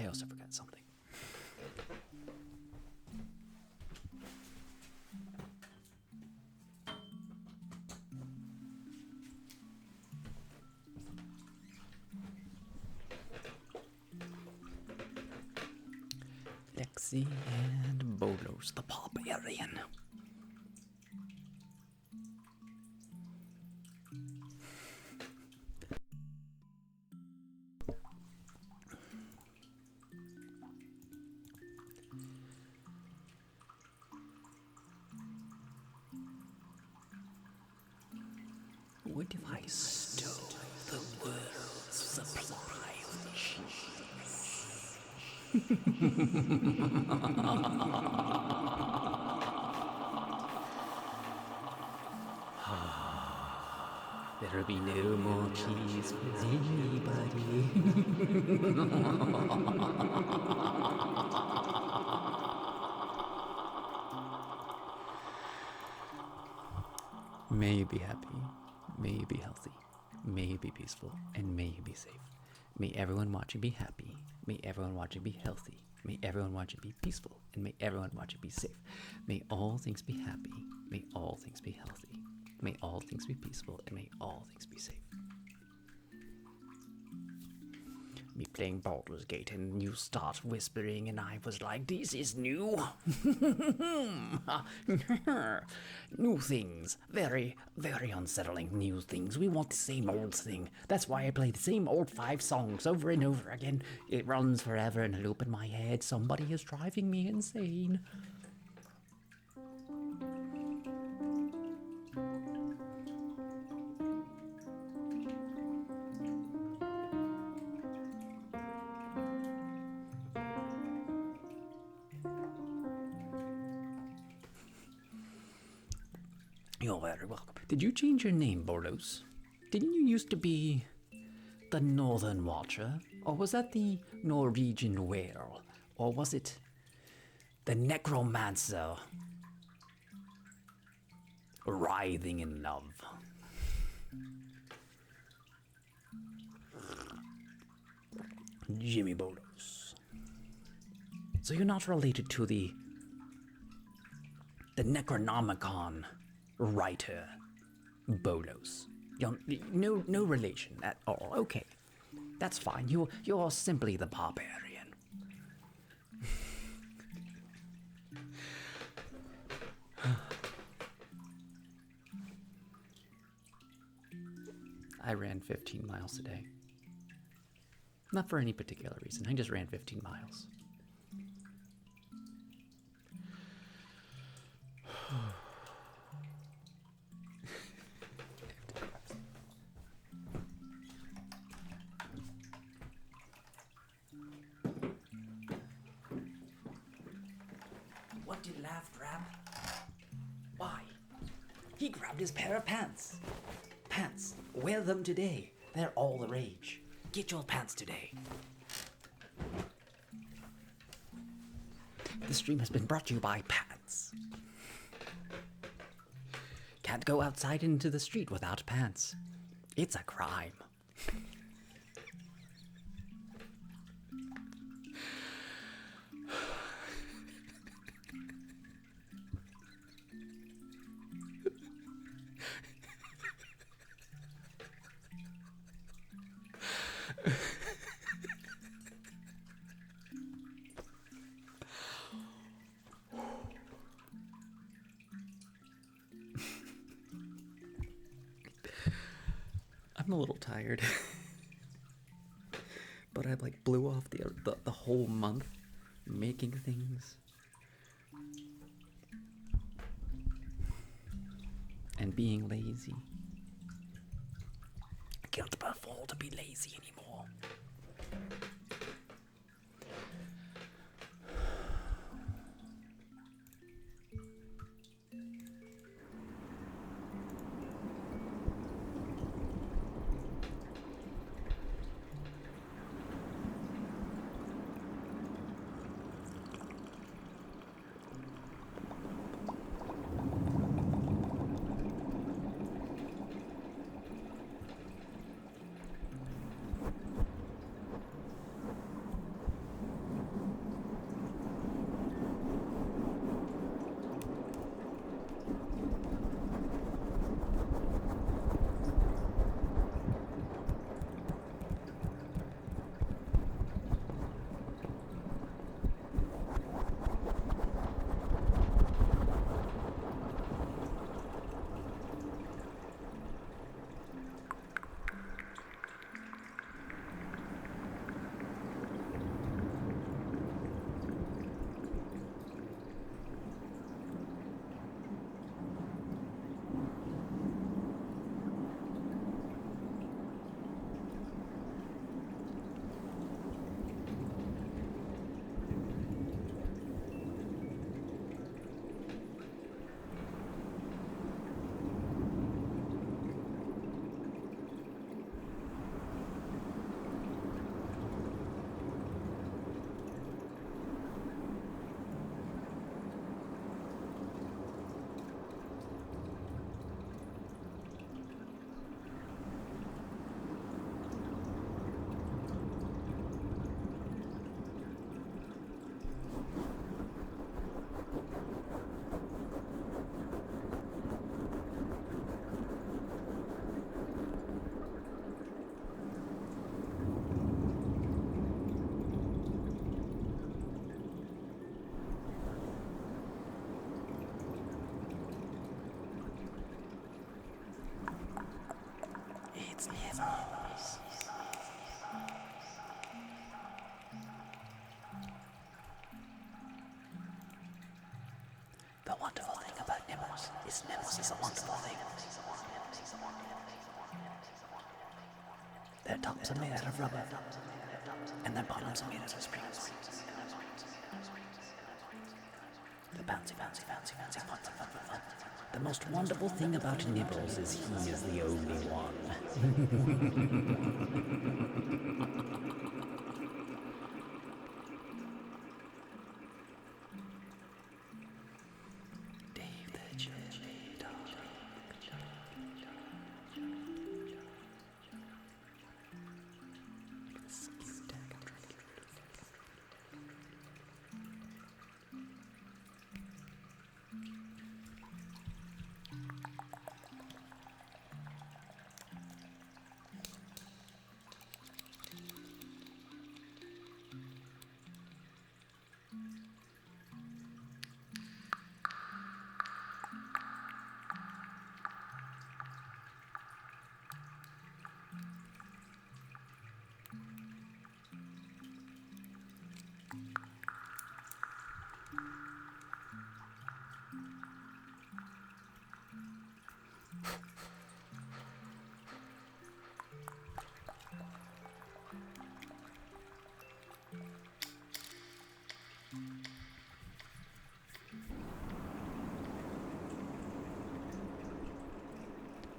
I also forgot something. Lexi and Bolos, the barbarian. What if I stole the world's supply of cheese? There'll be no more cheese for anybody. May you be happy, may you be healthy, may you be peaceful, and may you be safe. May everyone watching be happy, may everyone watching be healthy, may everyone watching be peaceful, and may everyone watching be safe. May all things be happy, may all things be healthy, may all things be peaceful, and may all things be safe. Me playing Baldur's Gate and you start whispering and I was like, this is new. New things. Very, very unsettling new things. We want the same old thing. That's why I play the same old 5 songs over and over again. It runs forever in a loop in my head. Somebody is driving me insane. You're very welcome. Did you change your name, Bolos? Didn't you used to be the Northern Watcher? Or was that the Norwegian Whale? Or was it the Necromancer? Writhing in love. Jimmy Bolos. So you're not related to the Necronomicon writer Bolos. No relation at all. Okay, that's fine. You're simply the barbarian. I ran 15 miles today. Not for any particular reason. I just ran 15 miles. What did Laugh grab? Why? He grabbed his pair of pants. Pants. Wear them today. They're all the rage. Get your pants today. This stream has been brought to you by pants. Can't go outside into the street without pants. It's a crime. I'm a little tired, but I blew off the whole month making things and being lazy. I can't afford to be lazy anymore. Nibbles is a wonderful thing. Their tops are made out of rubber, and their bottoms are made out of springs. The bouncy, bouncy, bouncy, bouncy, fun, fun, fun, fun, fun. The most wonderful thing about Nibbles is he is the only one. Dave the Chili Dog.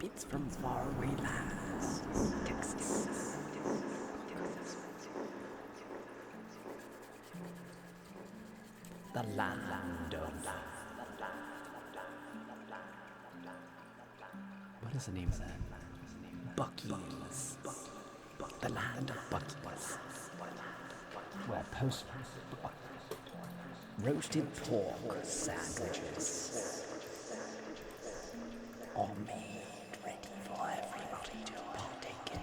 It's from faraway lands, Texas. The land of... What is the name of that? Bucky's. The land of Bucky's. Where post roasted pork sandwiches are made ready for everybody to partake in.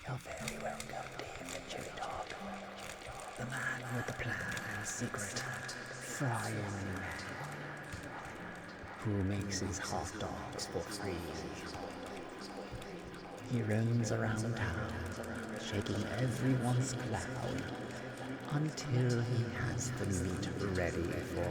You're very welcome, Dave the Chili Dog. The man with the plan and secret, frying man, who makes his hot dogs for free. He roams around town, shaking everyone's cloud, until he has the meat ready for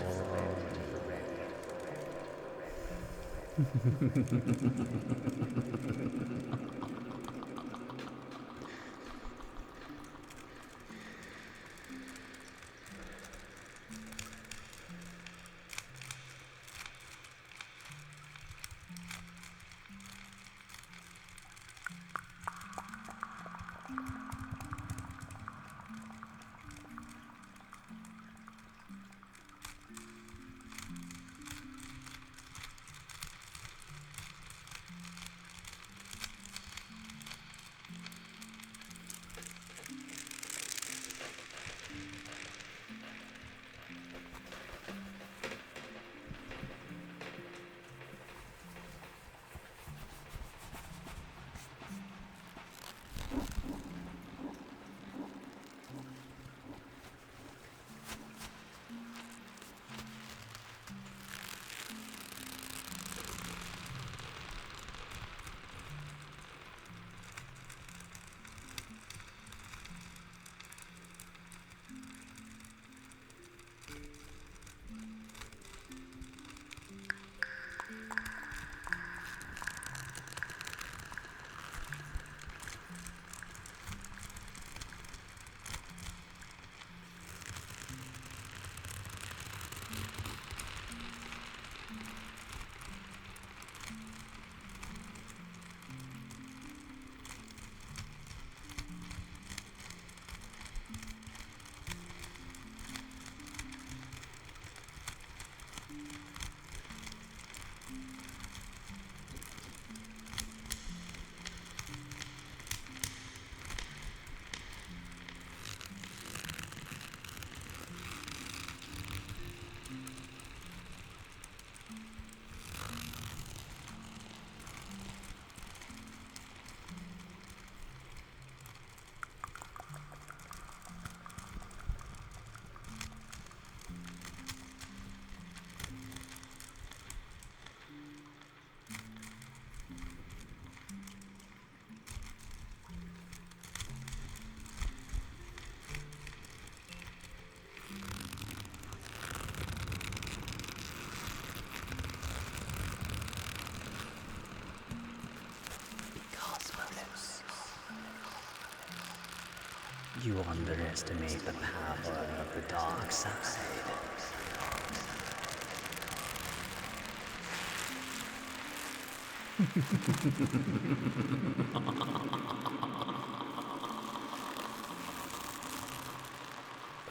You underestimate the power of the dark side.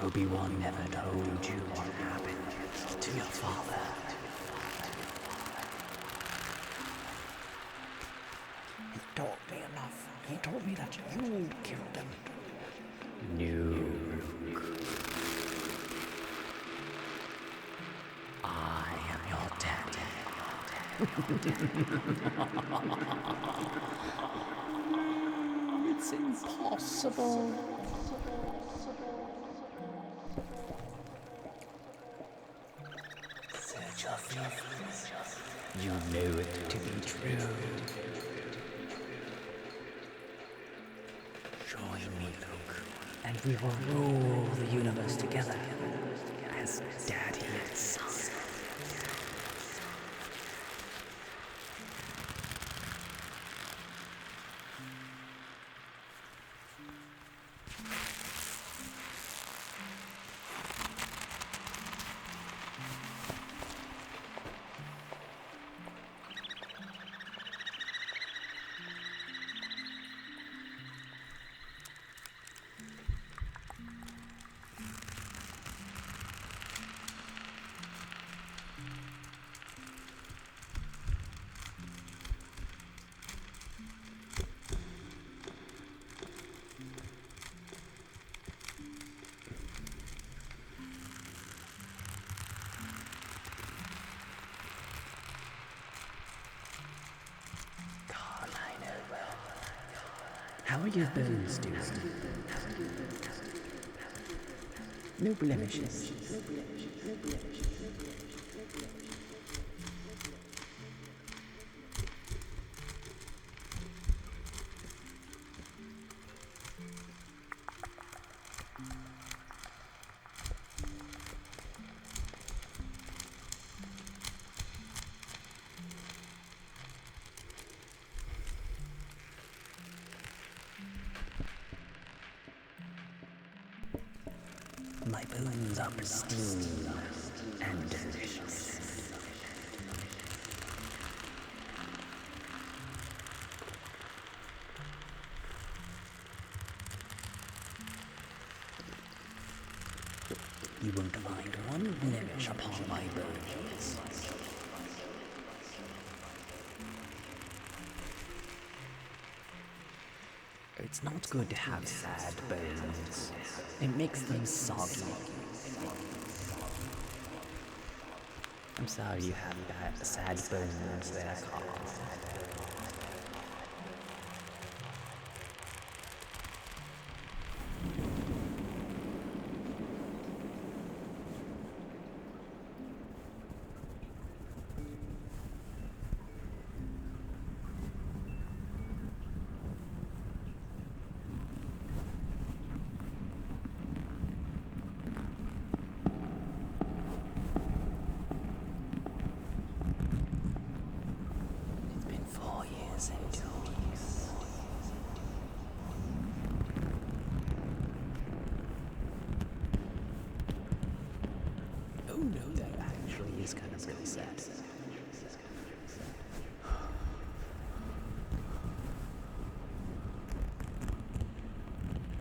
Obi-Wan never told you what happened to your father. He taught me enough. He told me that you killed him. No. I am your daddy. It's impossible. Search your feelings. You know it to be true. Join me, Luke, and we will rule the universe together as daddy and son. How are your bones doing? No blemishes. My bones are pristine and delicious. You won't find one blemish upon my bones. It's not good to have sad bones. It makes them soggy. I'm sorry you have that sad bones there, Carl. Oh no, that actually is kind of really sad.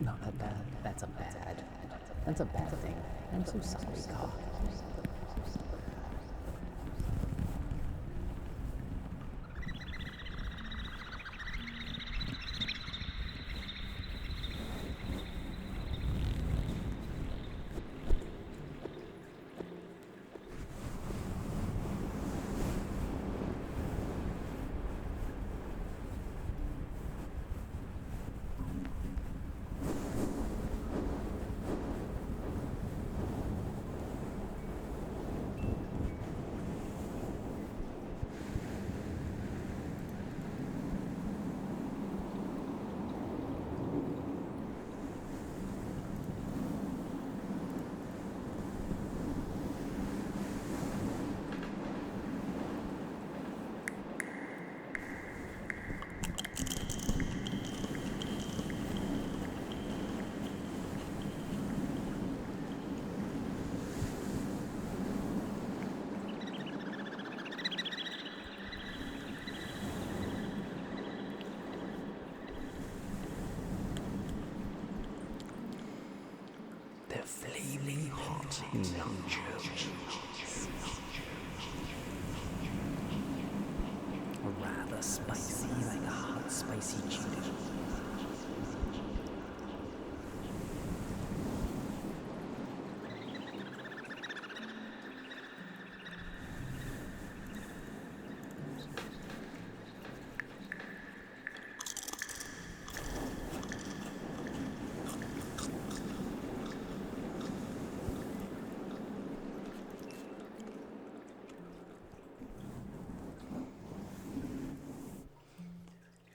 Not that bad. That's a bad thing. I'm so sorry, Carl. flaming hot nachos. Or rather spicy, like a hot, spicy Cheeto.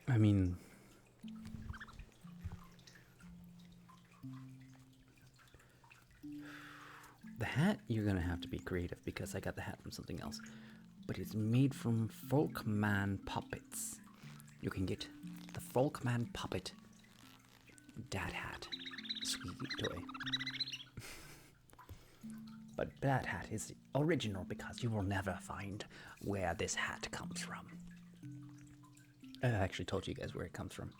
I mean, the hat, you're gonna have to be creative because I got the hat from something else. But it's made from Folkman puppets. You can get the Folkman puppet dad hat. Sweet toy. But that hat is original because you will never find where this hat comes from. I actually told you guys where it comes from.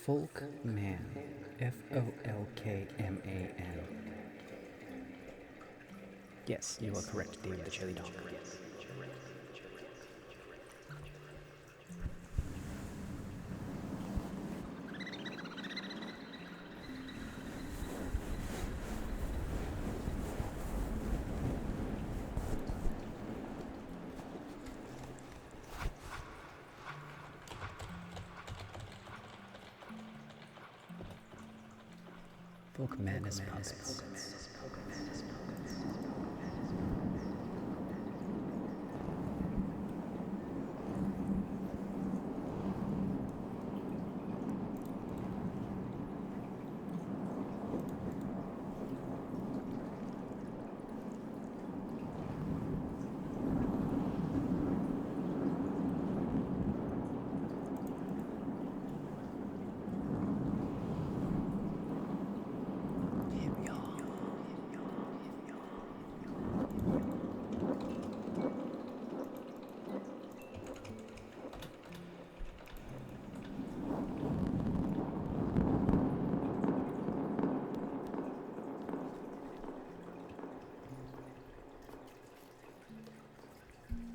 Folkman. Folkman. Yes, you are correct, David the Chili Dog. Folkman is puppets.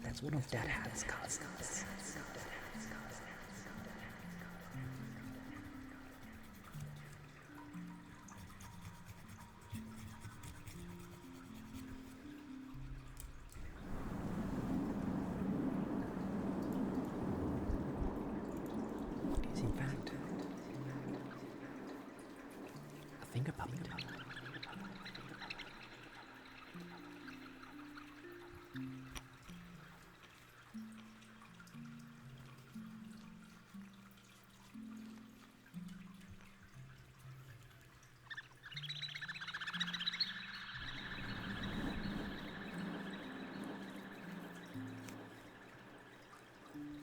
That's one of Dad Hat's cousins. It is in fact a finger puppet.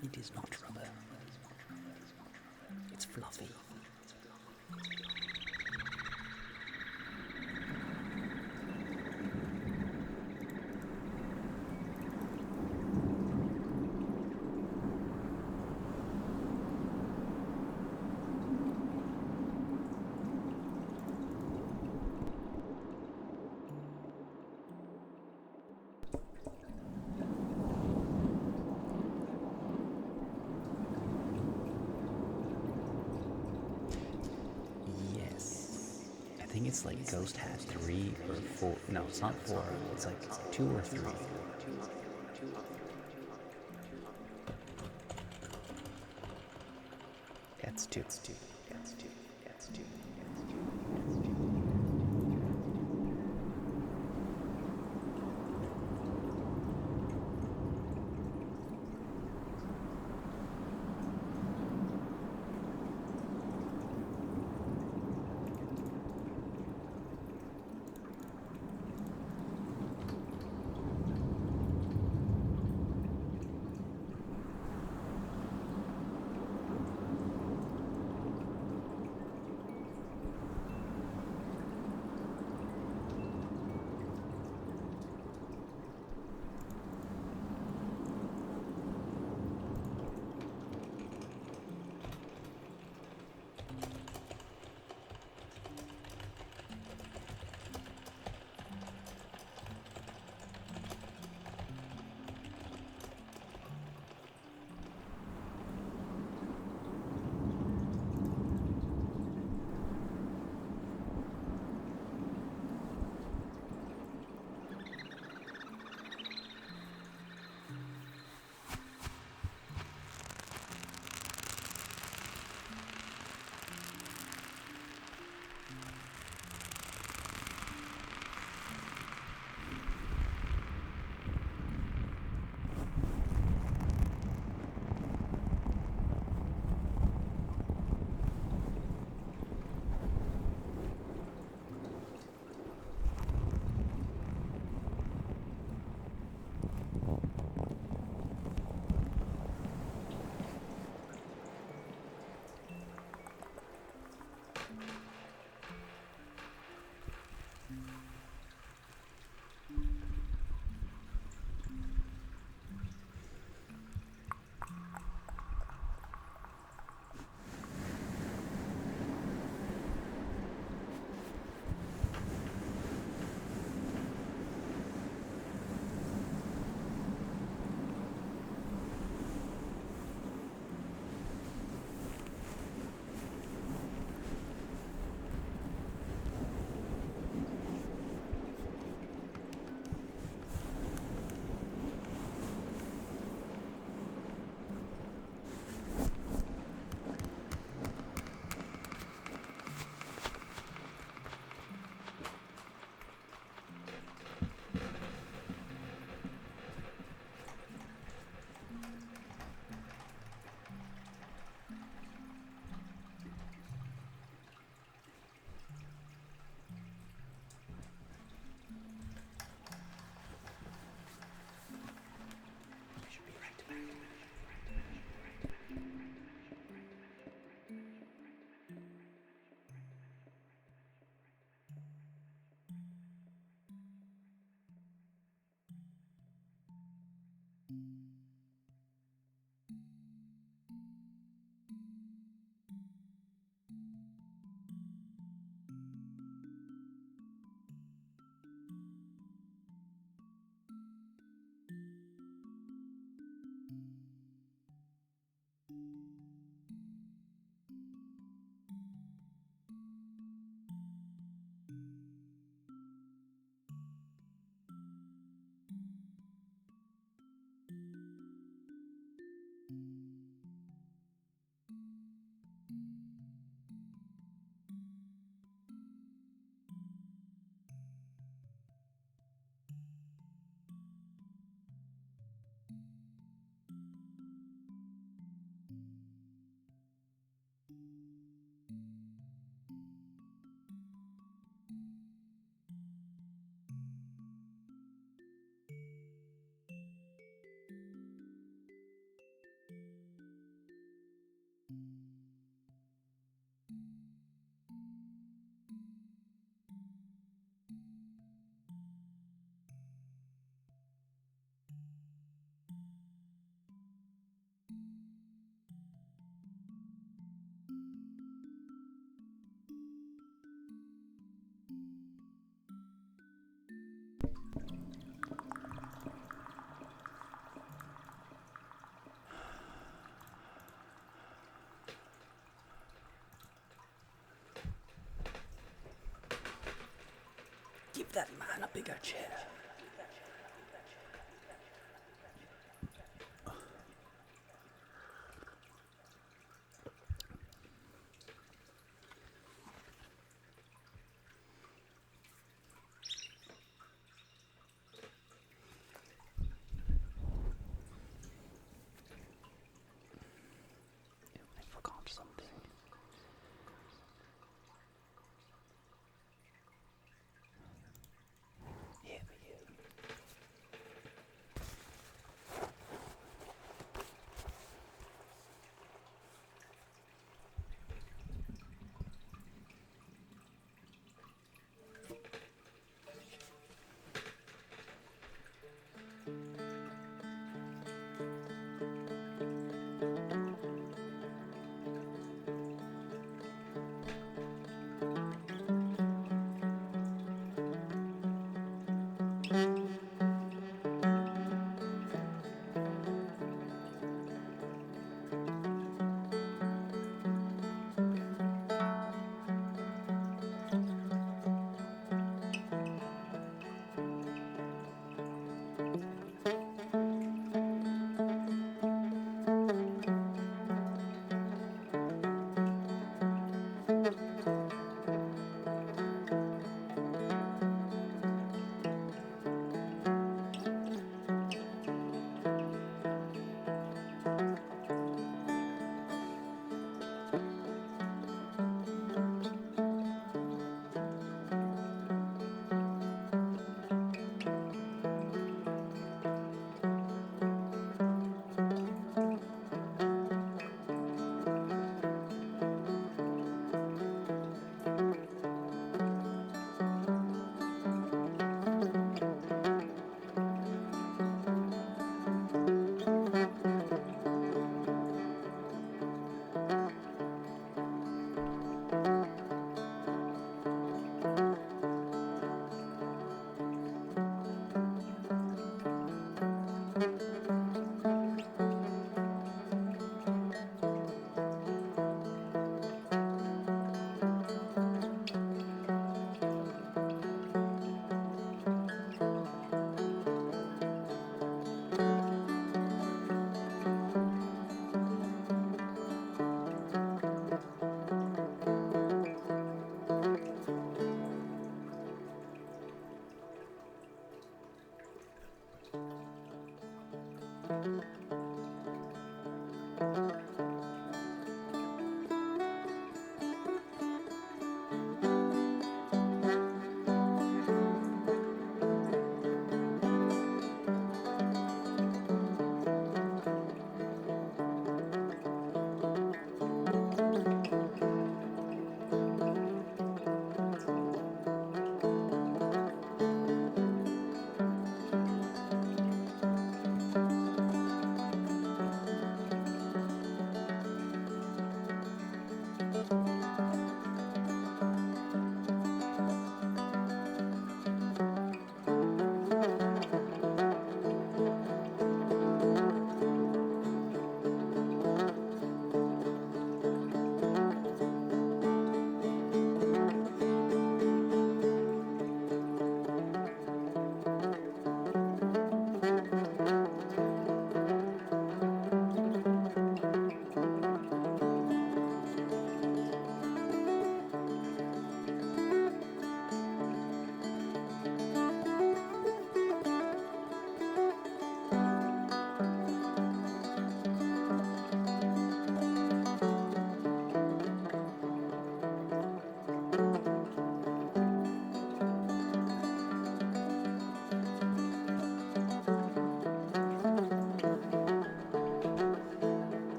It is not rubber. It's fluffy. I think it's like Ghost had 3 or 4. No, it's not 4. It's like 2 or 3. It's 2. that man a bigger chair. I forgot something. Here we go.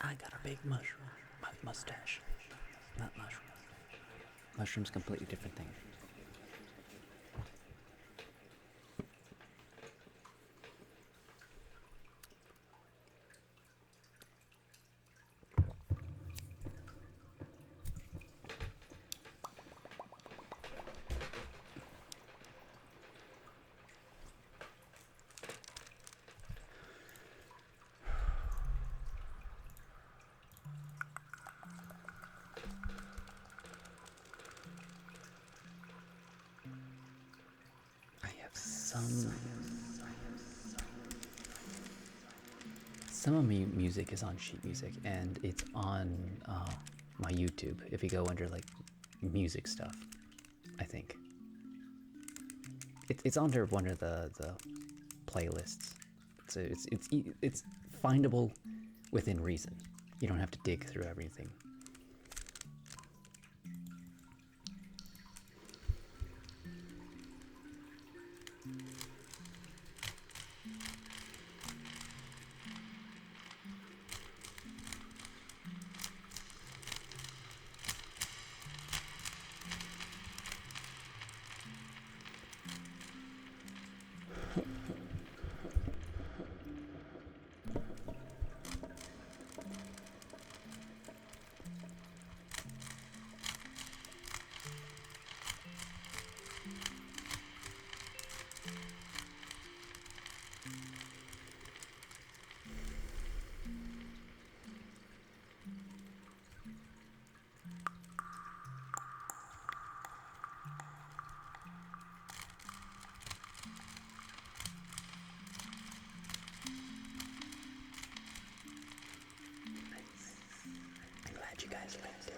I got a big mushroom. Mustache. Not mushroom. Mushroom's a completely different thing. I have some of my music is on sheet music, and it's on my YouTube. If you go under like music stuff, I think it's under one of the playlists. So it's findable within reason. You don't have to dig through everything. I'm glad you guys liked it.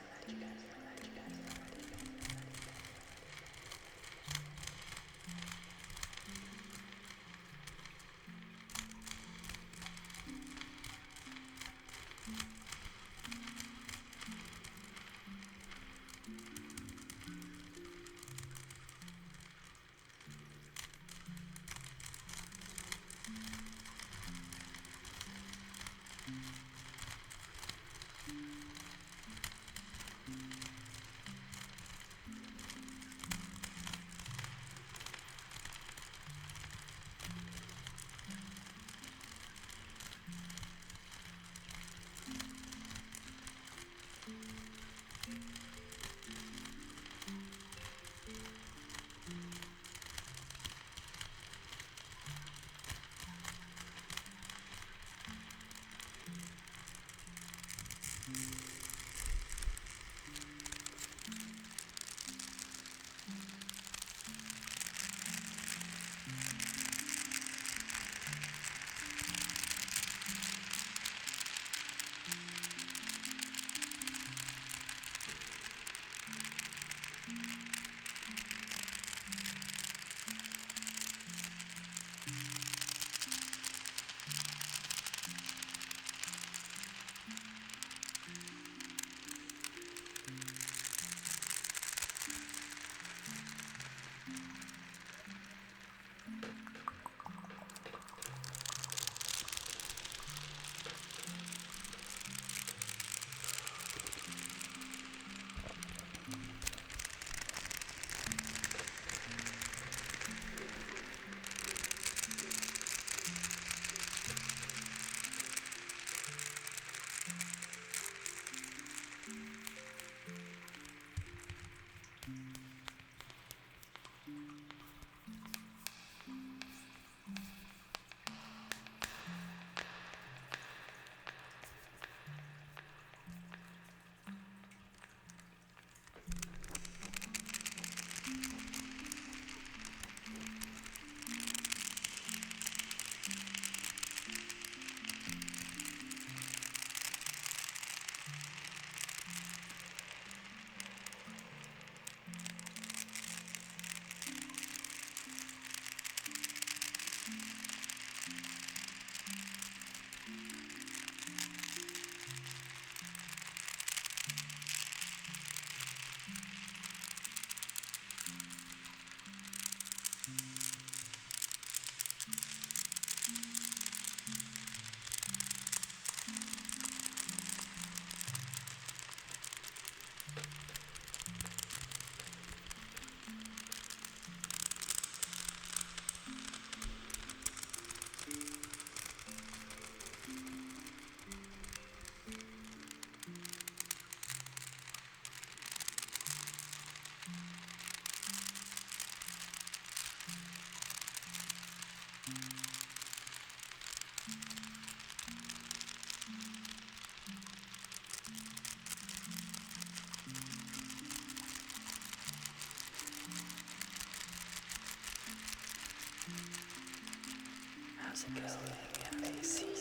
How's it going? And they see you.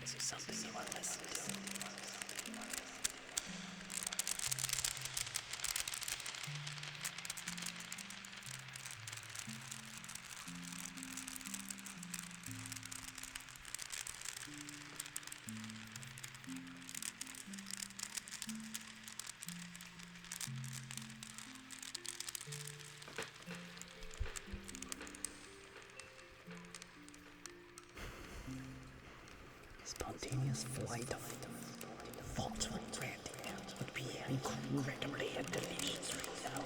This is something you want to listen to. Spontaneous flight of thoughts when granted would be incredibly delicious right now.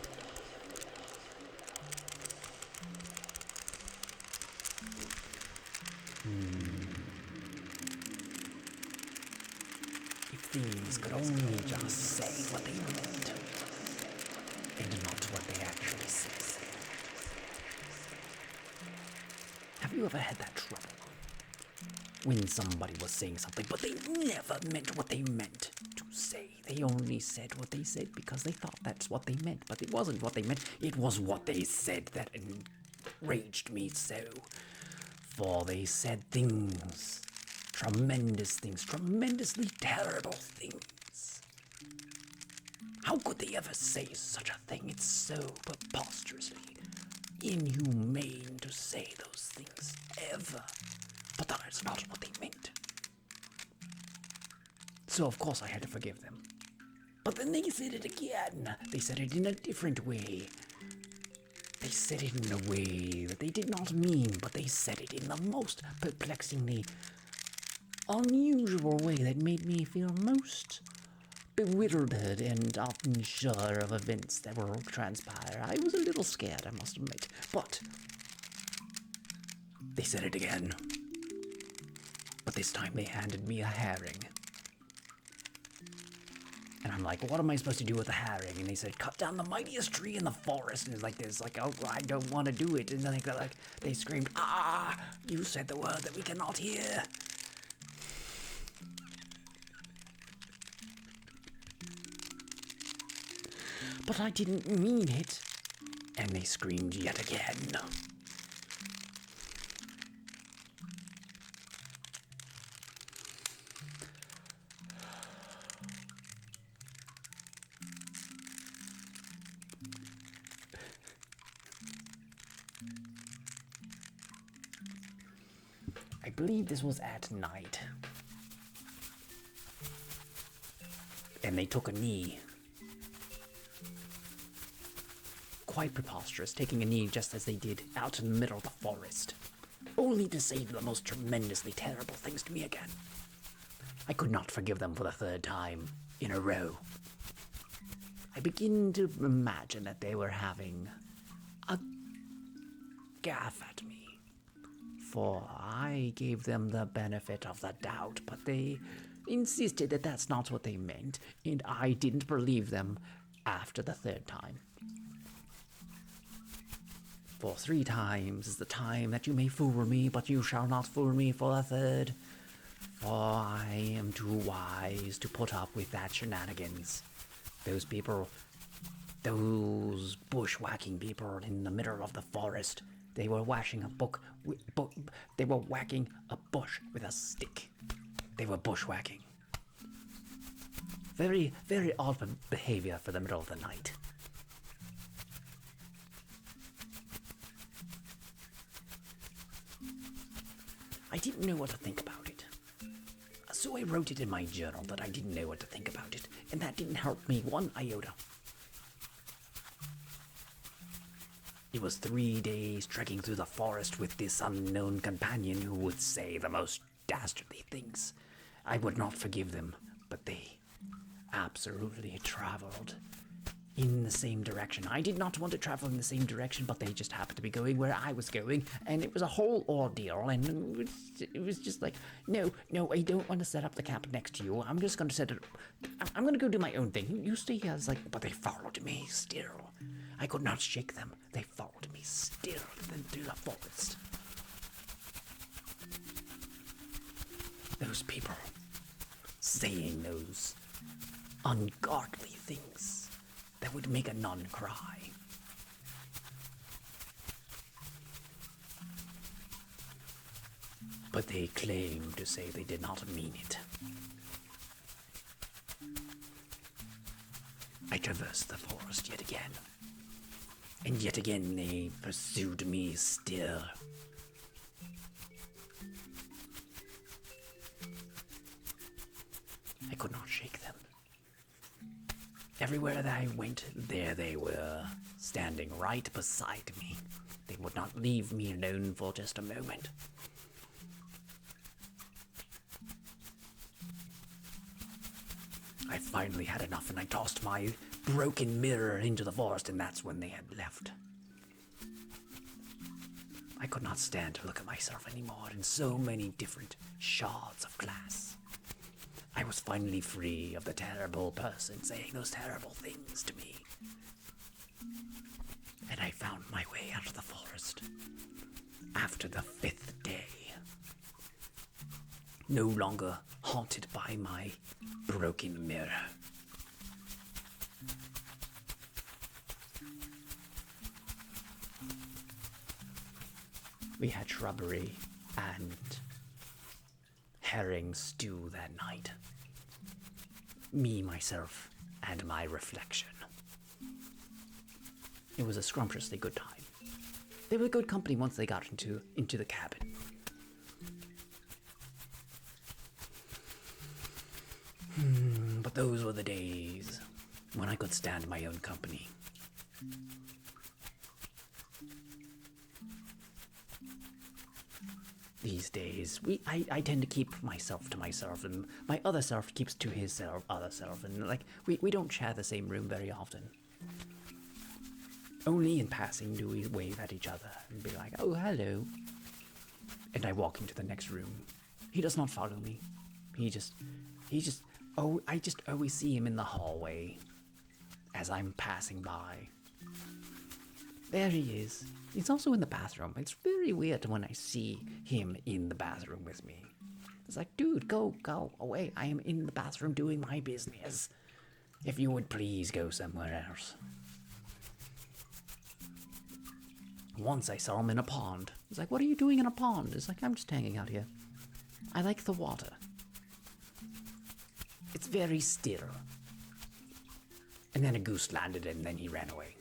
If things could only just say what they meant, and not what they actually said. Have you ever had that trouble? When somebody was saying something, but they never meant what they meant to say. They only said what they said because they thought that's what they meant, but it wasn't what they meant. It was what they said that enraged me so. For they said things, tremendous things, tremendously terrible things. How could they ever say such a thing? It's so preposterously inhumane to say those things, ever. But that's not what they meant. So of course I had to forgive them. But then they said it again. They said it in a different way. They said it in a way that they did not mean, but they said it in the most perplexingly unusual way that made me feel most bewildered and unsure of events that will transpire. I was a little scared, I must admit. But they said it again. But this time they handed me a herring. And I'm like, what am I supposed to do with the herring? And they said, cut down the mightiest tree in the forest. And it's like this, like, oh, I don't want to do it. And then they screamed, ah, you said the word that we cannot hear. But I didn't mean it. And they screamed yet again. I believe this was at night. And they took a knee. Quite preposterous, taking a knee just as they did out in the middle of the forest. Only to say the most tremendously terrible things to me again. I could not forgive them for the third time in a row. I begin to imagine that they were having a gaff at me. For I gave them the benefit of the doubt, but they insisted that that's not what they meant, and I didn't believe them after the third time. For 3 times is the time that you may fool me, but you shall not fool me for the third. For I am too wise to put up with that shenanigans. Those people, those bushwhacking people in the middle of the forest, they were whacking they were whacking a bush with a stick. They were bushwhacking. Very, very odd behavior for the middle of the night. I didn't know what to think about it. So I wrote it in my journal that I didn't know what to think about it, and that didn't help me one iota. It was 3 days trekking through the forest with this unknown companion who would say the most dastardly things. I would not forgive them, but they absolutely traveled in the same direction. I did not want to travel in the same direction, but they just happened to be going where I was going, and it was a whole ordeal, and it was just like, no, I don't want to set up the camp next to you. I'm just going to set it, I'm going to go do my own thing. You stay here. I was like, but they followed me still. I could not shake them. They followed me still through the forest. Those people saying those ungodly things that would make a nun cry. But they claim to say they did not mean it. I traversed the forest yet again. And yet again they pursued me still. I could not shake them. Everywhere that I went, there they were, standing right beside me. They would not leave me alone for just a moment. I finally had enough and I tossed my broken mirror into the forest, and that's when they had left. I could not stand to look at myself anymore in so many different shards of glass. I was finally free of the terrible person saying those terrible things to me. And I found my way out of the forest after the 5th day. No longer haunted by my broken mirror. We had shrubbery and herring stew that night. Me, myself, and my reflection. It was a scrumptiously good time. They were good company once they got into the cabin. But those were the days when I could stand my own company. These days, I tend to keep myself to myself, and my other self keeps to his other self, and we don't share the same room very often. Only in passing do we wave at each other and be like, "Oh, hello." And I walk into the next room. He does not follow me. I just always see him in the hallway as I'm passing by. There he is. He's also in the bathroom. It's very weird when I see him in the bathroom with me. It's like, dude, go away. I am in the bathroom doing my business. If you would please go somewhere else. Once I saw him in a pond. He's like, what are you doing in a pond? It's like, I'm just hanging out here. I like the water. It's very still. And then a goose landed and then he ran away.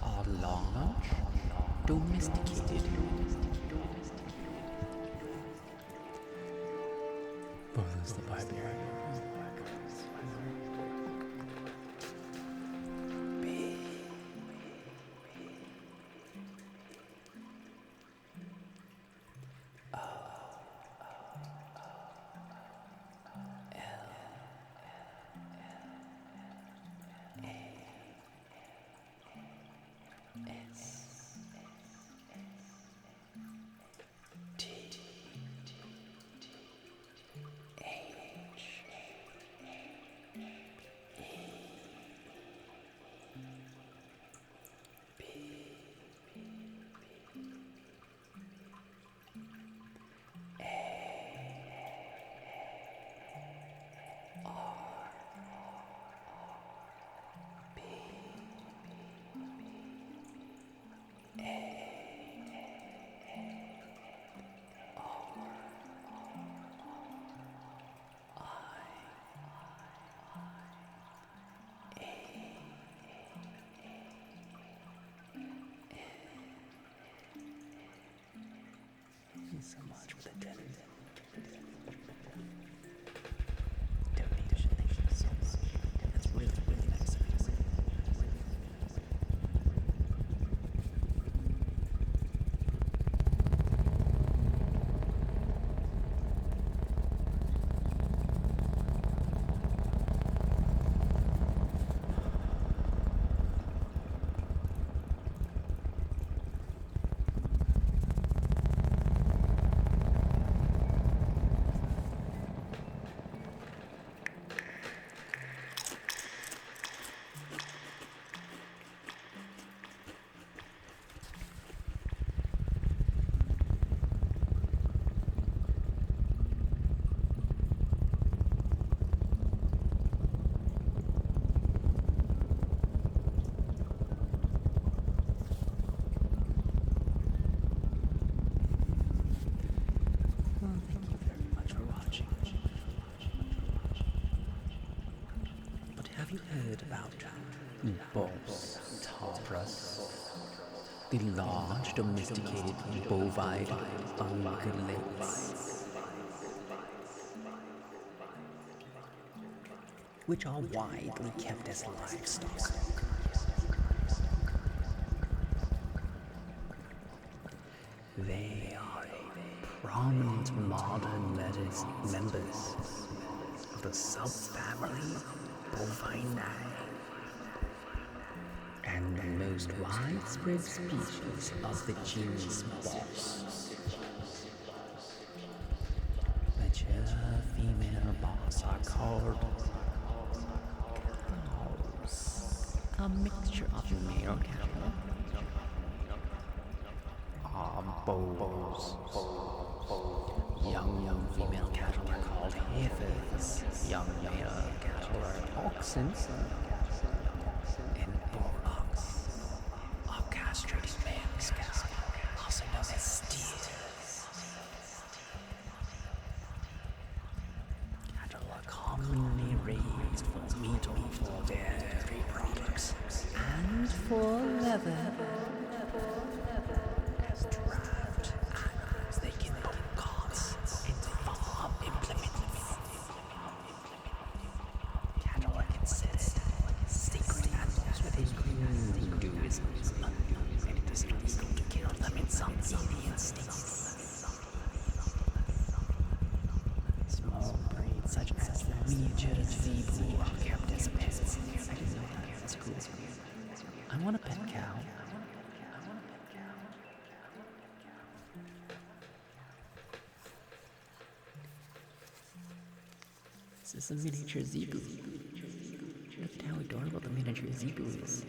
Are large, domesticated. Bothers the barbarian. So much for the donation. Thank you so much. That's really, really nice of you. Have you heard about Bos taurus, the large domesticated bovine ungulates, which are widely kept as livestock? They are prominent modern members of the subfamily Bovinae, and the most widespread species of the genus Bos. Mature female bos are called cows, a mixture of male cattle, are bows. Young female cattle are called heifers. Young male cattle are oxen. And bullocks are castrated males, also known as steers. raised for meat or for dairy products, and for leather. As draft animals, they can pull carts and farm implements. Cattle are considered sacred animals within Hinduism, and it is illegal to kill them in some Indian states. Small breeds such as the miniature zebu are kept as pets. I didn't know that. That's cool. I want a pet cow. This is a miniature zebu. Look at how adorable the miniature zebu is.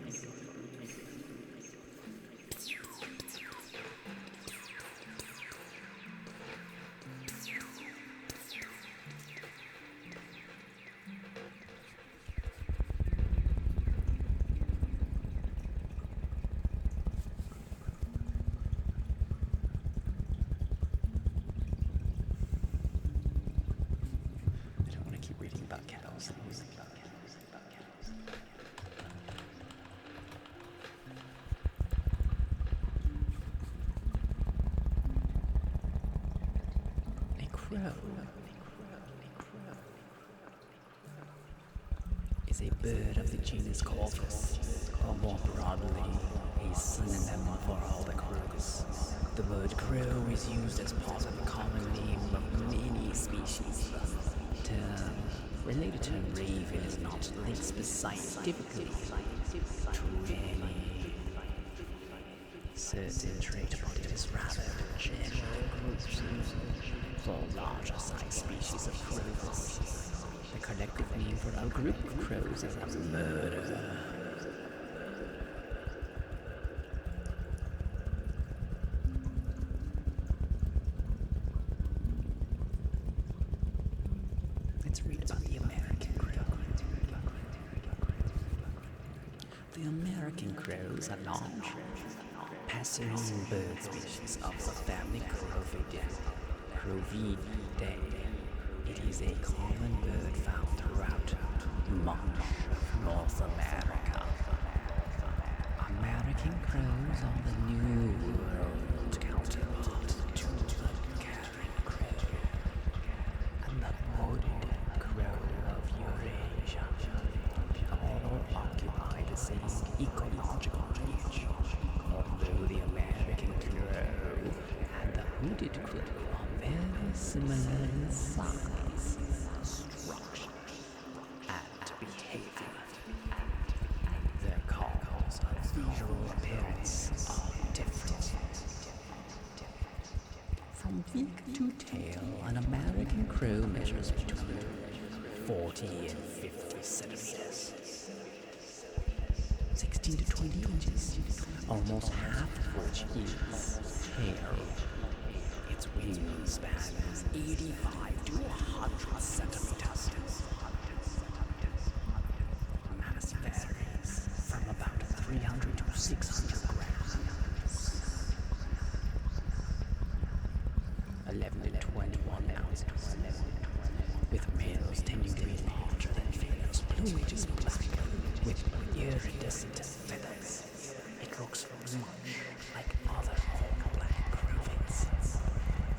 I don't want to keep reading about cows. A crow is a bird of the genus Corvus, or more broadly, a synonym for all the crows. The word crow is used as part of the common name of many species. The term related to raven is not linked specifically to any certain trait, but it is rather a general group for larger size species of crows. The collective name for a group of crows is a murder. Let's read about the American crow. The American crows are large, passerine bird species of the family Crovidae. It is a common bird found throughout much of North America. American crows are the New World counterpart to the carrion crow and the wooded crow of Eurasia. All occupy the same ecological niche, although the American crow and the hooded crow are very similar in size, structure, and behavior. Their calls of visual appearance are different. From beak to tail, an American crow measures between 40 and 50 centimeters. 16 to 20 inches, almost half of which is hair. Its wingspan is 85 to 100 centimeters. Mass varies from about 300 to 600 grams. 11 to 21 ounces, with males tending to be larger than females. Plumage is black, with iridescent feathers. It looks much like other all-black crovens.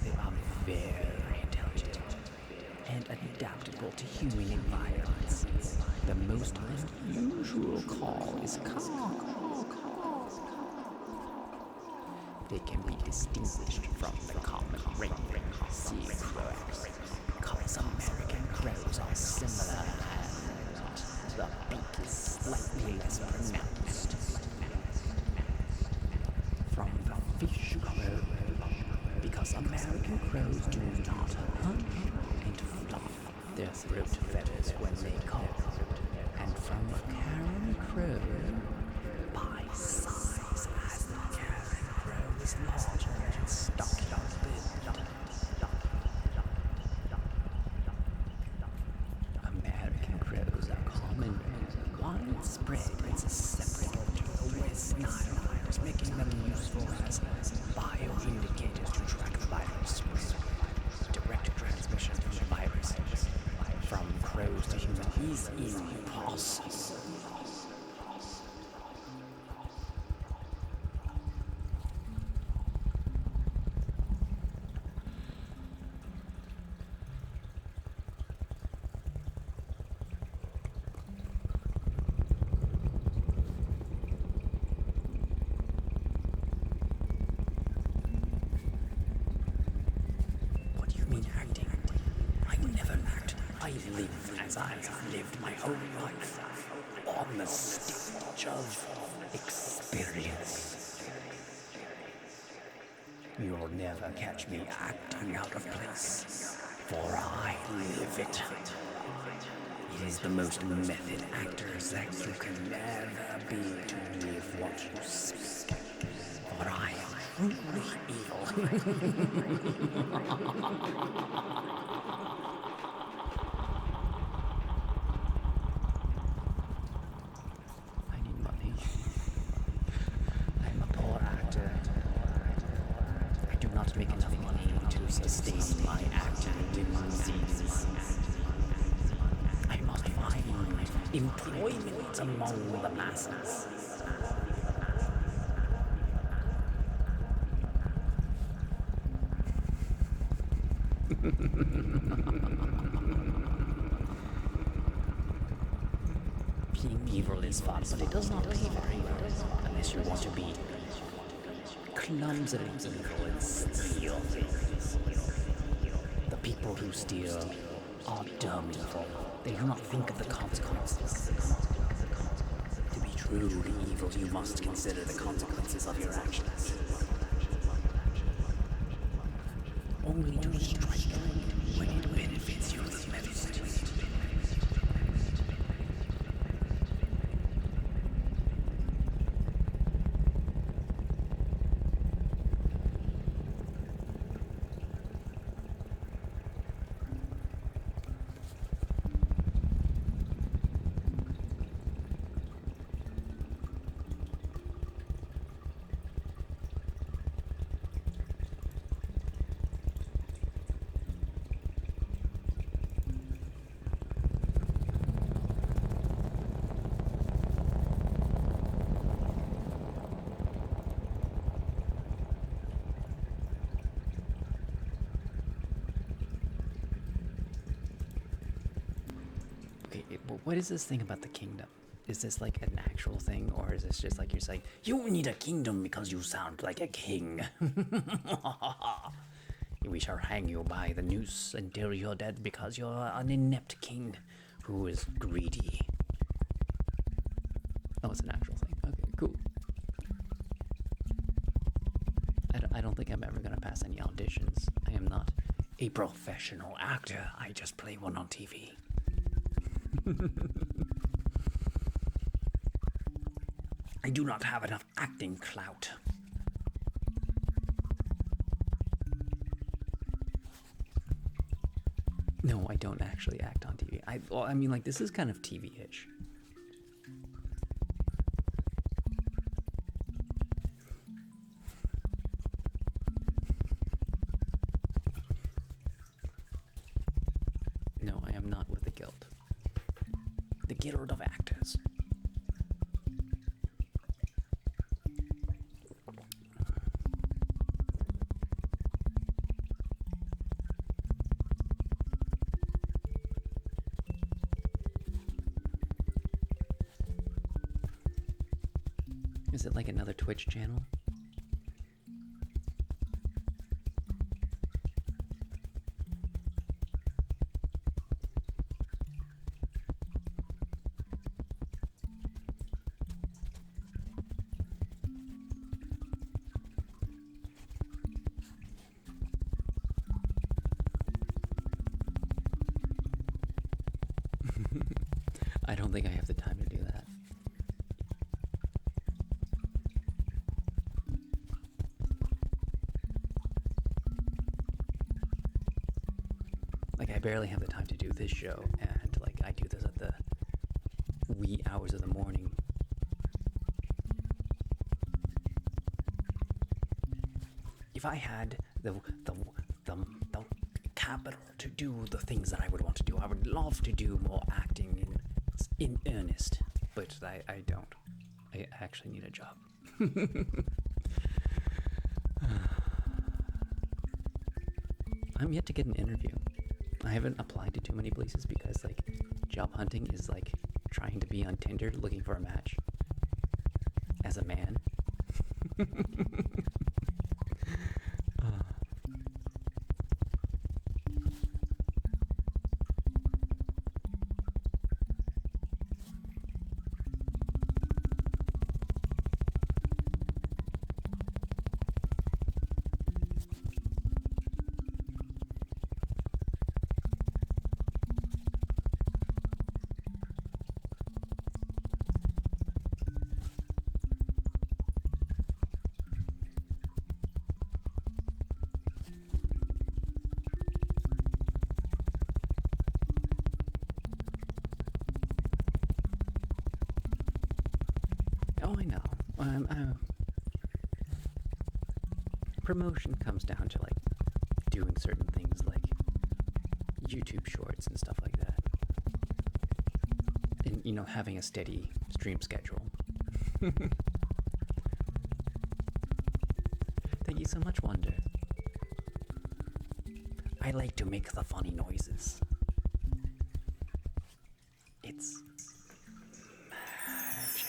They are very intelligent and adaptable to human environments. The most unusual call is caw. They can be distinguished from the common ring-ring sea crows because American crows are similar and the beak is slightly less pronounced. From the fish crow, because American crows do not hunch and fluff their throat feathers when they call, and from the carrion crow, by size, as the carrion crow is larger and stockier build. American crows are common, widespread, and susceptible to the West Nile virus, making them useful as bioindicators to track the virus spread. Direct transmission from the virus from crows to human is impossible. What do you mean acting? I never act. I live as I have lived my whole life, on the stage of experience. You'll never catch me acting out of place, for I live it. It is the most method actors that you can ever be to live what you speak, for I am truly evil. I need money. I'm a poor actor. I do not make enough money to sustain my acting whimsies. I must find employment among the masses. Being evil is fun, but it does not pay very well unless you want to be clumsily evil and steal things. The people who steal are dumb evil. They do not think of the consequences. To be truly evil, you must consider the consequences of your actions. Only to strike when it benefits you the most. Okay, what is this thing about the kingdom? Is this like an actual thing, or is this just like you're saying, you need a kingdom because you sound like a king? We shall hang you by the noose until you're dead because you're an inept king who is greedy. Oh, it's an actual thing. Okay, cool. I don't think I'm ever going to pass any auditions. I am not a professional actor. I just play one on TV. I do not have enough acting clout. No, I don't actually act on TV. I mean, like, this is kind of TV-ish. No, I am not with the guild. The Guild of Actors. Is it like another Twitch channel? I don't think I have the time to do that. Like, I barely have the time to do this show, and like I do this at the wee hours of the morning. If I had the capital to do the things that I would want to do, I would love to do more acting in in earnest, but I don't. I actually need a job. I'm yet to get an interview. I haven't applied to too many places because, like, job hunting is like trying to be on Tinder looking for a match as a man. Oh, I know. Promotion comes down to like doing certain things like YouTube shorts and stuff like that. And, you know, having a steady stream schedule. Thank you so much, Wonder. I like to make the funny noises. It's magic.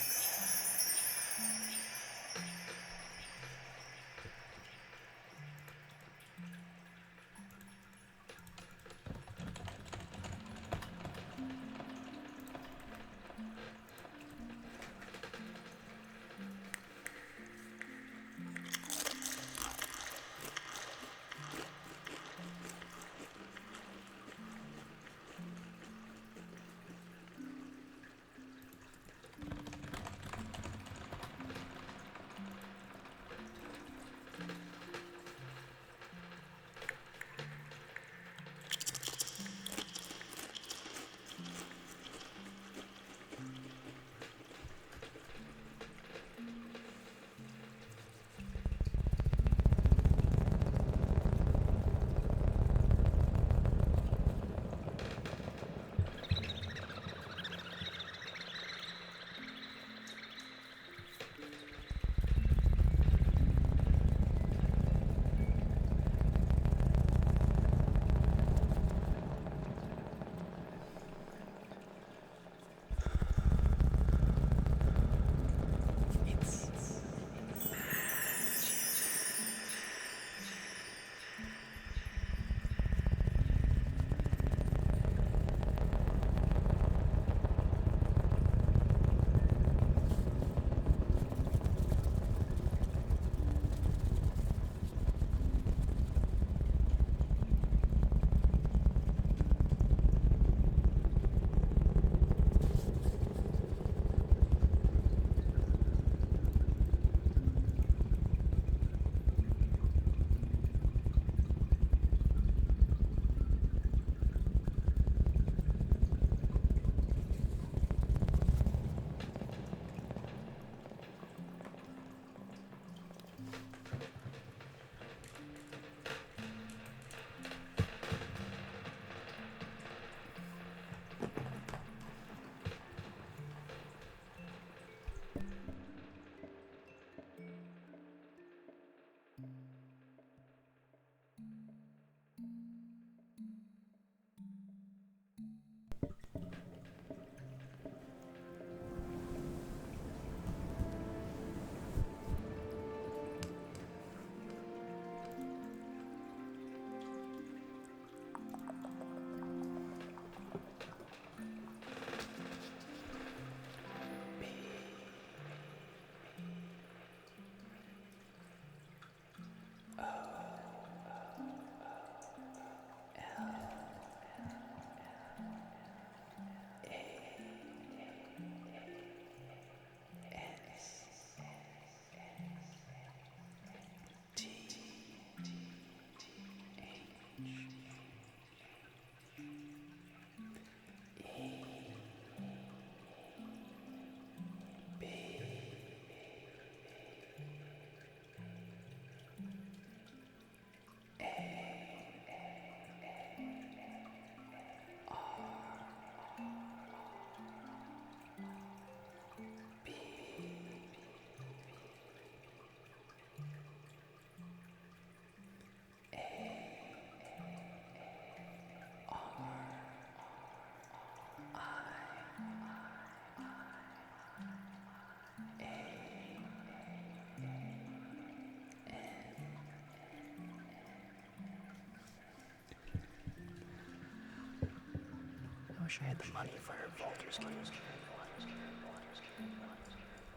wish I had the money for Walter's games.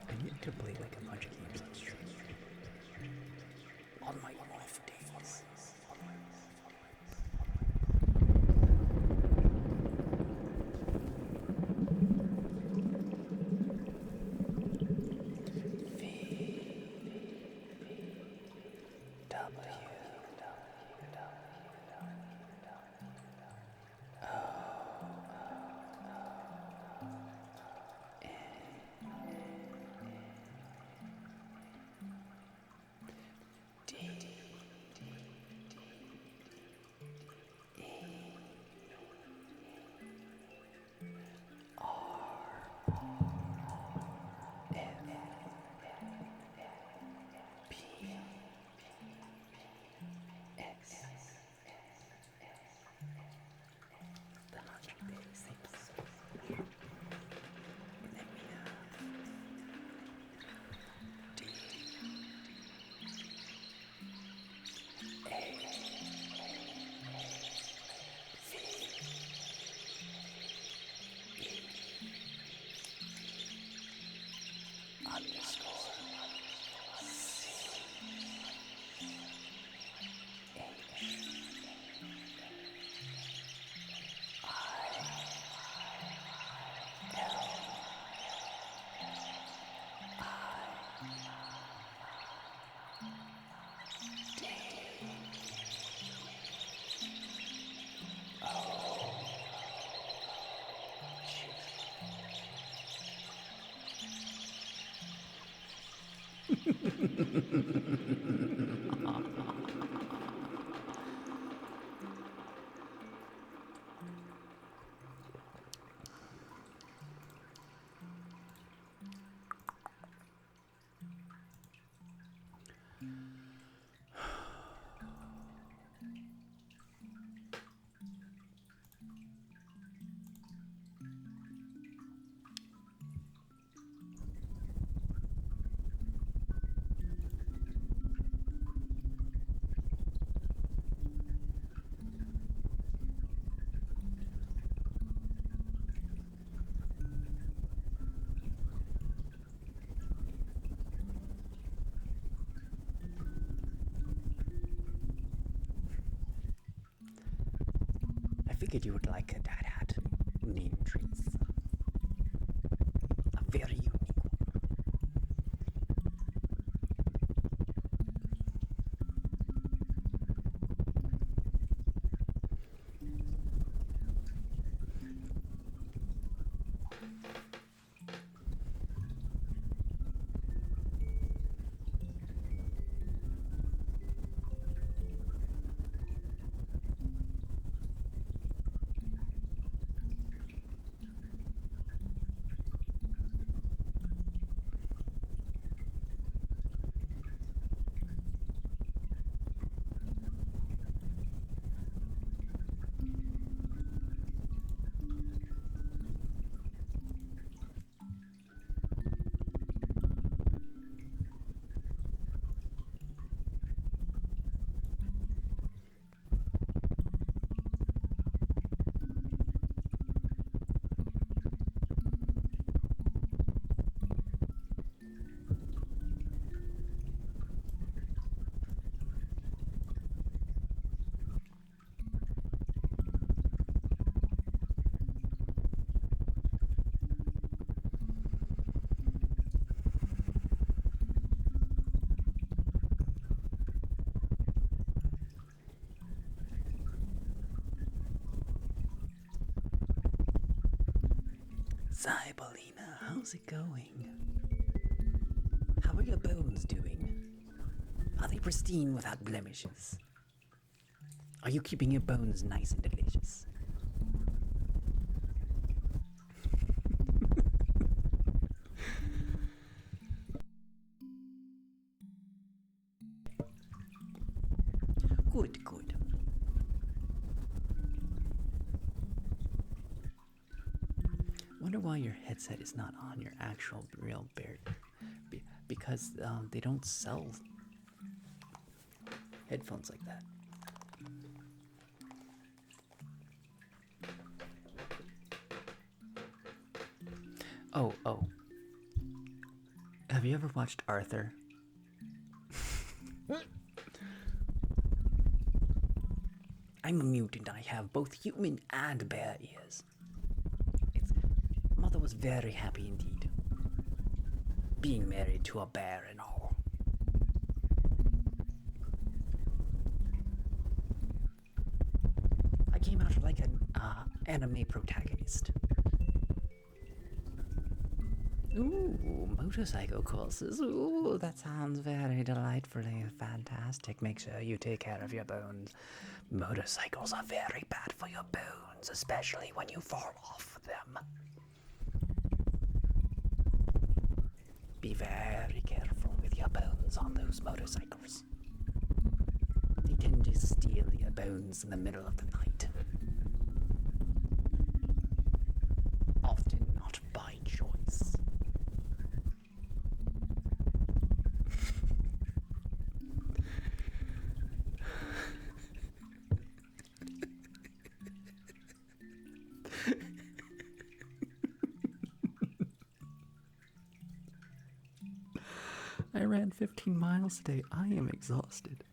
I need to play like a bunch of games on stream. On my off days. I figured you would like a dad hat name treats. A very unique one. Cybolina, how's it going? How are your bones doing? Are they pristine without blemishes? Are you keeping your bones nice and delicious? Good, good. Wonder why your headset is not on your actual real bear. Because they don't sell headphones like that. Oh. Have you ever watched Arthur? I'm a mutant. I have both human and bear ears. Mother was very happy indeed. Being married to a bear and all. I came out like an anime protagonist. Ooh, motorcycle courses. Ooh, that sounds very delightfully fantastic. Make sure you take care of your bones. Motorcycles are very bad for your bones, especially when you fall off them. Be very careful with your bones on those motorcycles. They tend to steal your bones in the middle of the night. Often not by choice. I ran 15 miles today. I am exhausted.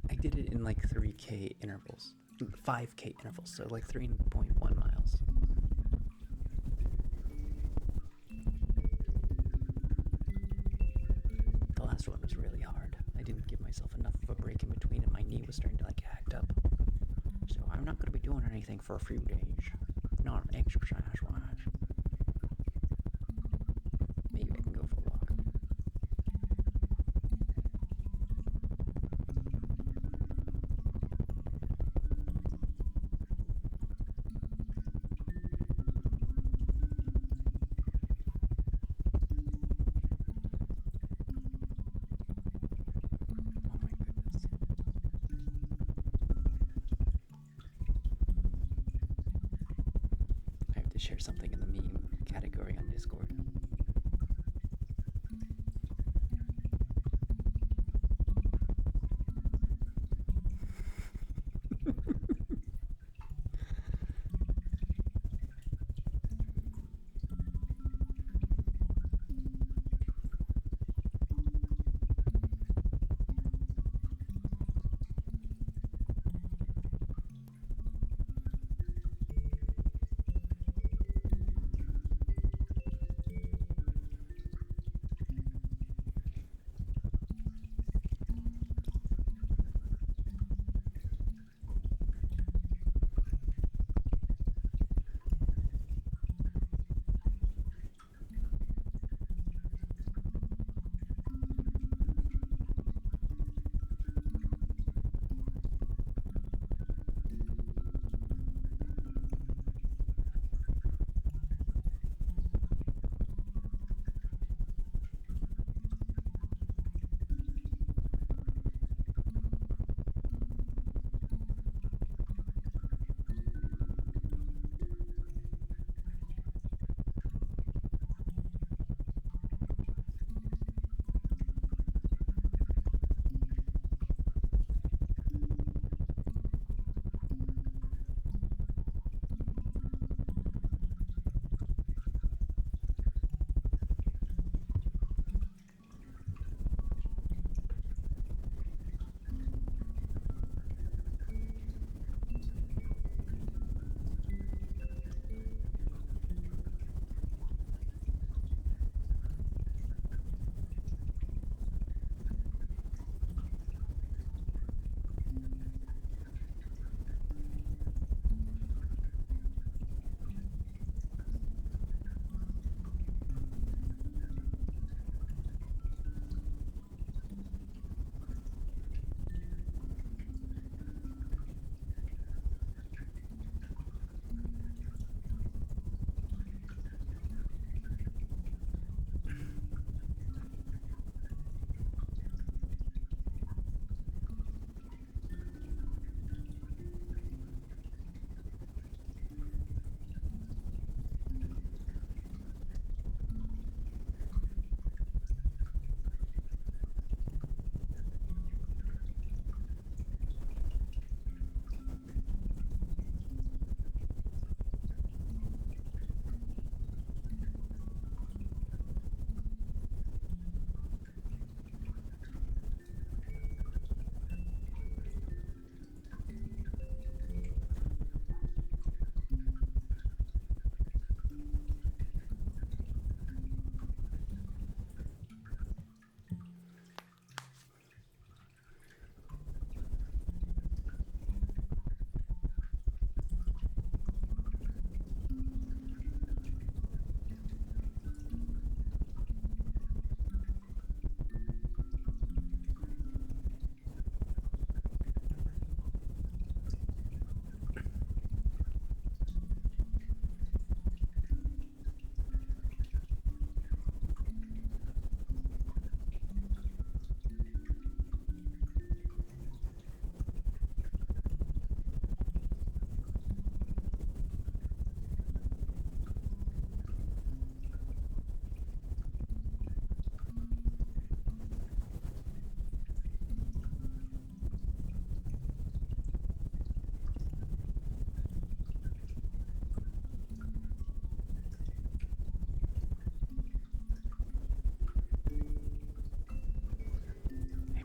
I did it in like 3K intervals. 5K intervals, so like 3.1 miles. The last one was really hard. I didn't give myself enough of a break in between, and my knee was starting to like act up. So I'm not going to be doing anything for a few days. Not exercise-wise. Maybe I can go for a walk. Oh my goodness. I have to share something in the meme category on Discord.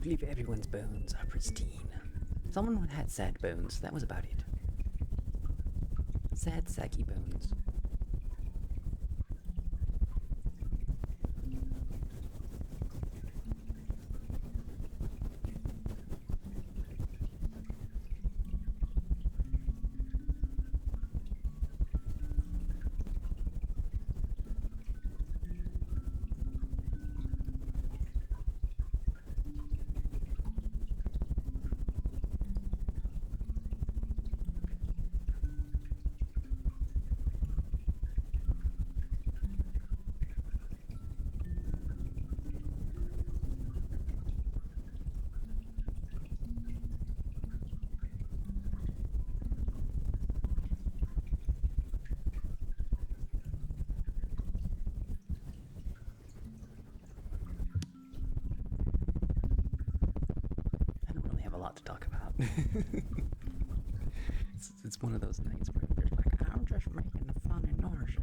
believe everyone's bones are pristine. Someone had sad bones, that was about it. Sad, saggy bones. I don't really have a lot to talk about. It's one of those nights where you're just like, I'm just making funny noises.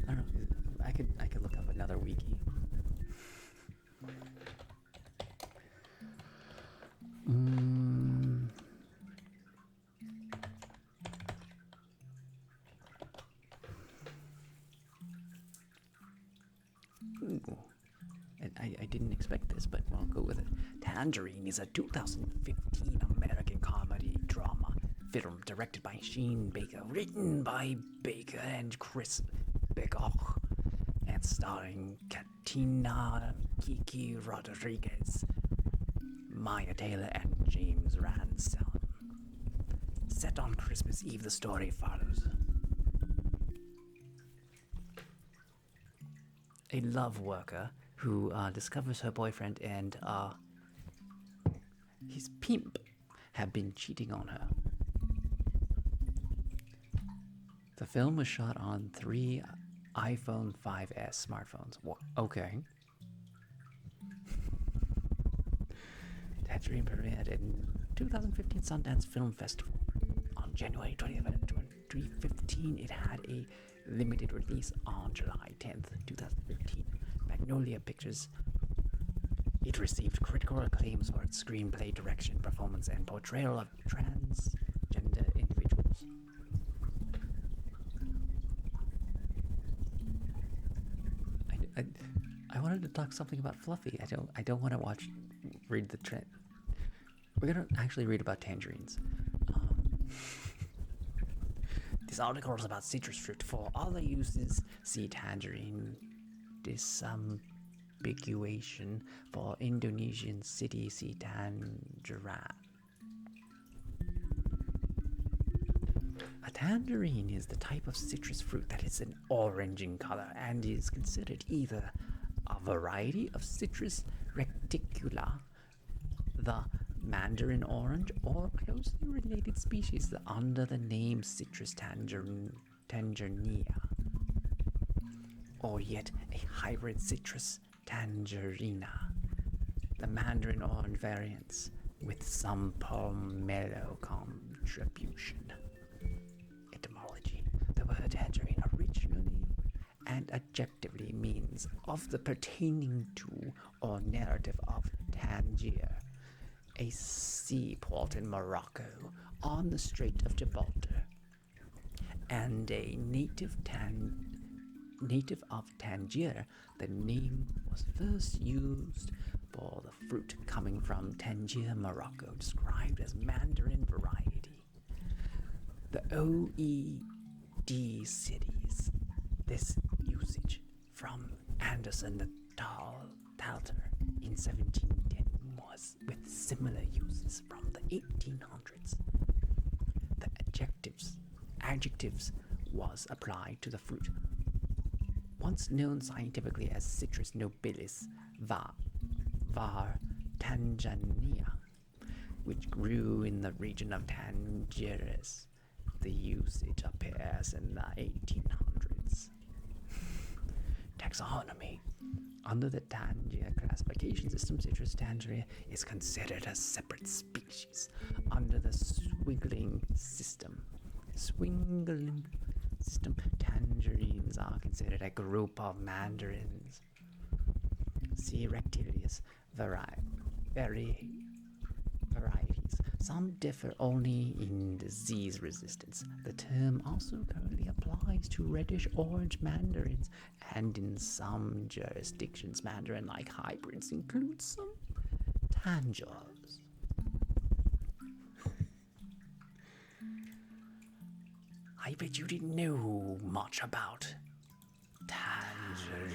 I don't know. I could look up another wiki. Ooh. I didn't expect this, but I'll go with it. Tangerine is a 2015 American comedy drama film directed by Sheen Baker, written by Baker and Chris Begoch, and starring Katina Kiki Rodriguez, Maya Taylor, and James Ransell. Set on Christmas Eve, the story follows a love worker who discovers her boyfriend and his pimp have been cheating on her. The film was shot on 3 iPhone 5S smartphones. Okay. Tangerine premiered in 2015 Sundance Film Festival. On January 20th, 2015, it had a limited release on July 10th, 2015. Magnolia Pictures. It received critical acclaims for its screenplay, direction, performance, and portrayal of transgender individuals. I wanted to talk something about Fluffy. I don't want to read the trend. We're gonna actually read about tangerines. This article is about citrus fruit. For other uses, see tangerine disambiguation. For Indonesian city, see tangerine. A tangerine is the type of citrus fruit that is an orange in color and is considered either a variety of Citrus reticula, the mandarin orange, or a closely related species under the name Citrus tangerina, or yet a hybrid Citrus tangerina, the mandarin orange variants with some pomelo contribution. Etymology. The word tangerine originally and adjectively means of the pertaining to or narrative of Tangier, a seaport in Morocco on the Strait of Gibraltar, and a native of Tangier. The name was first used for the fruit coming from Tangier, Morocco, described as Mandarin variety. The OECD cities this usage from Anderson the Talter in 1710 was with similar uses from the 1800s. The adjectives was applied to the fruit, once known scientifically as Citrus nobilis var Tanzania, which grew in the region of Tangiers. The usage appears in the 1800s. Taxonomy. Under the Tangier classification system, Citrus tangerine is considered a separate species. Under the swingling system, tangerines are considered a group of mandarins. Serectivities vary varieties. Some differ only in disease resistance. The term also currently applies to reddish orange mandarins, and in some jurisdictions, mandarin-like hybrids include some tangers. I bet you didn't know much about tangerines.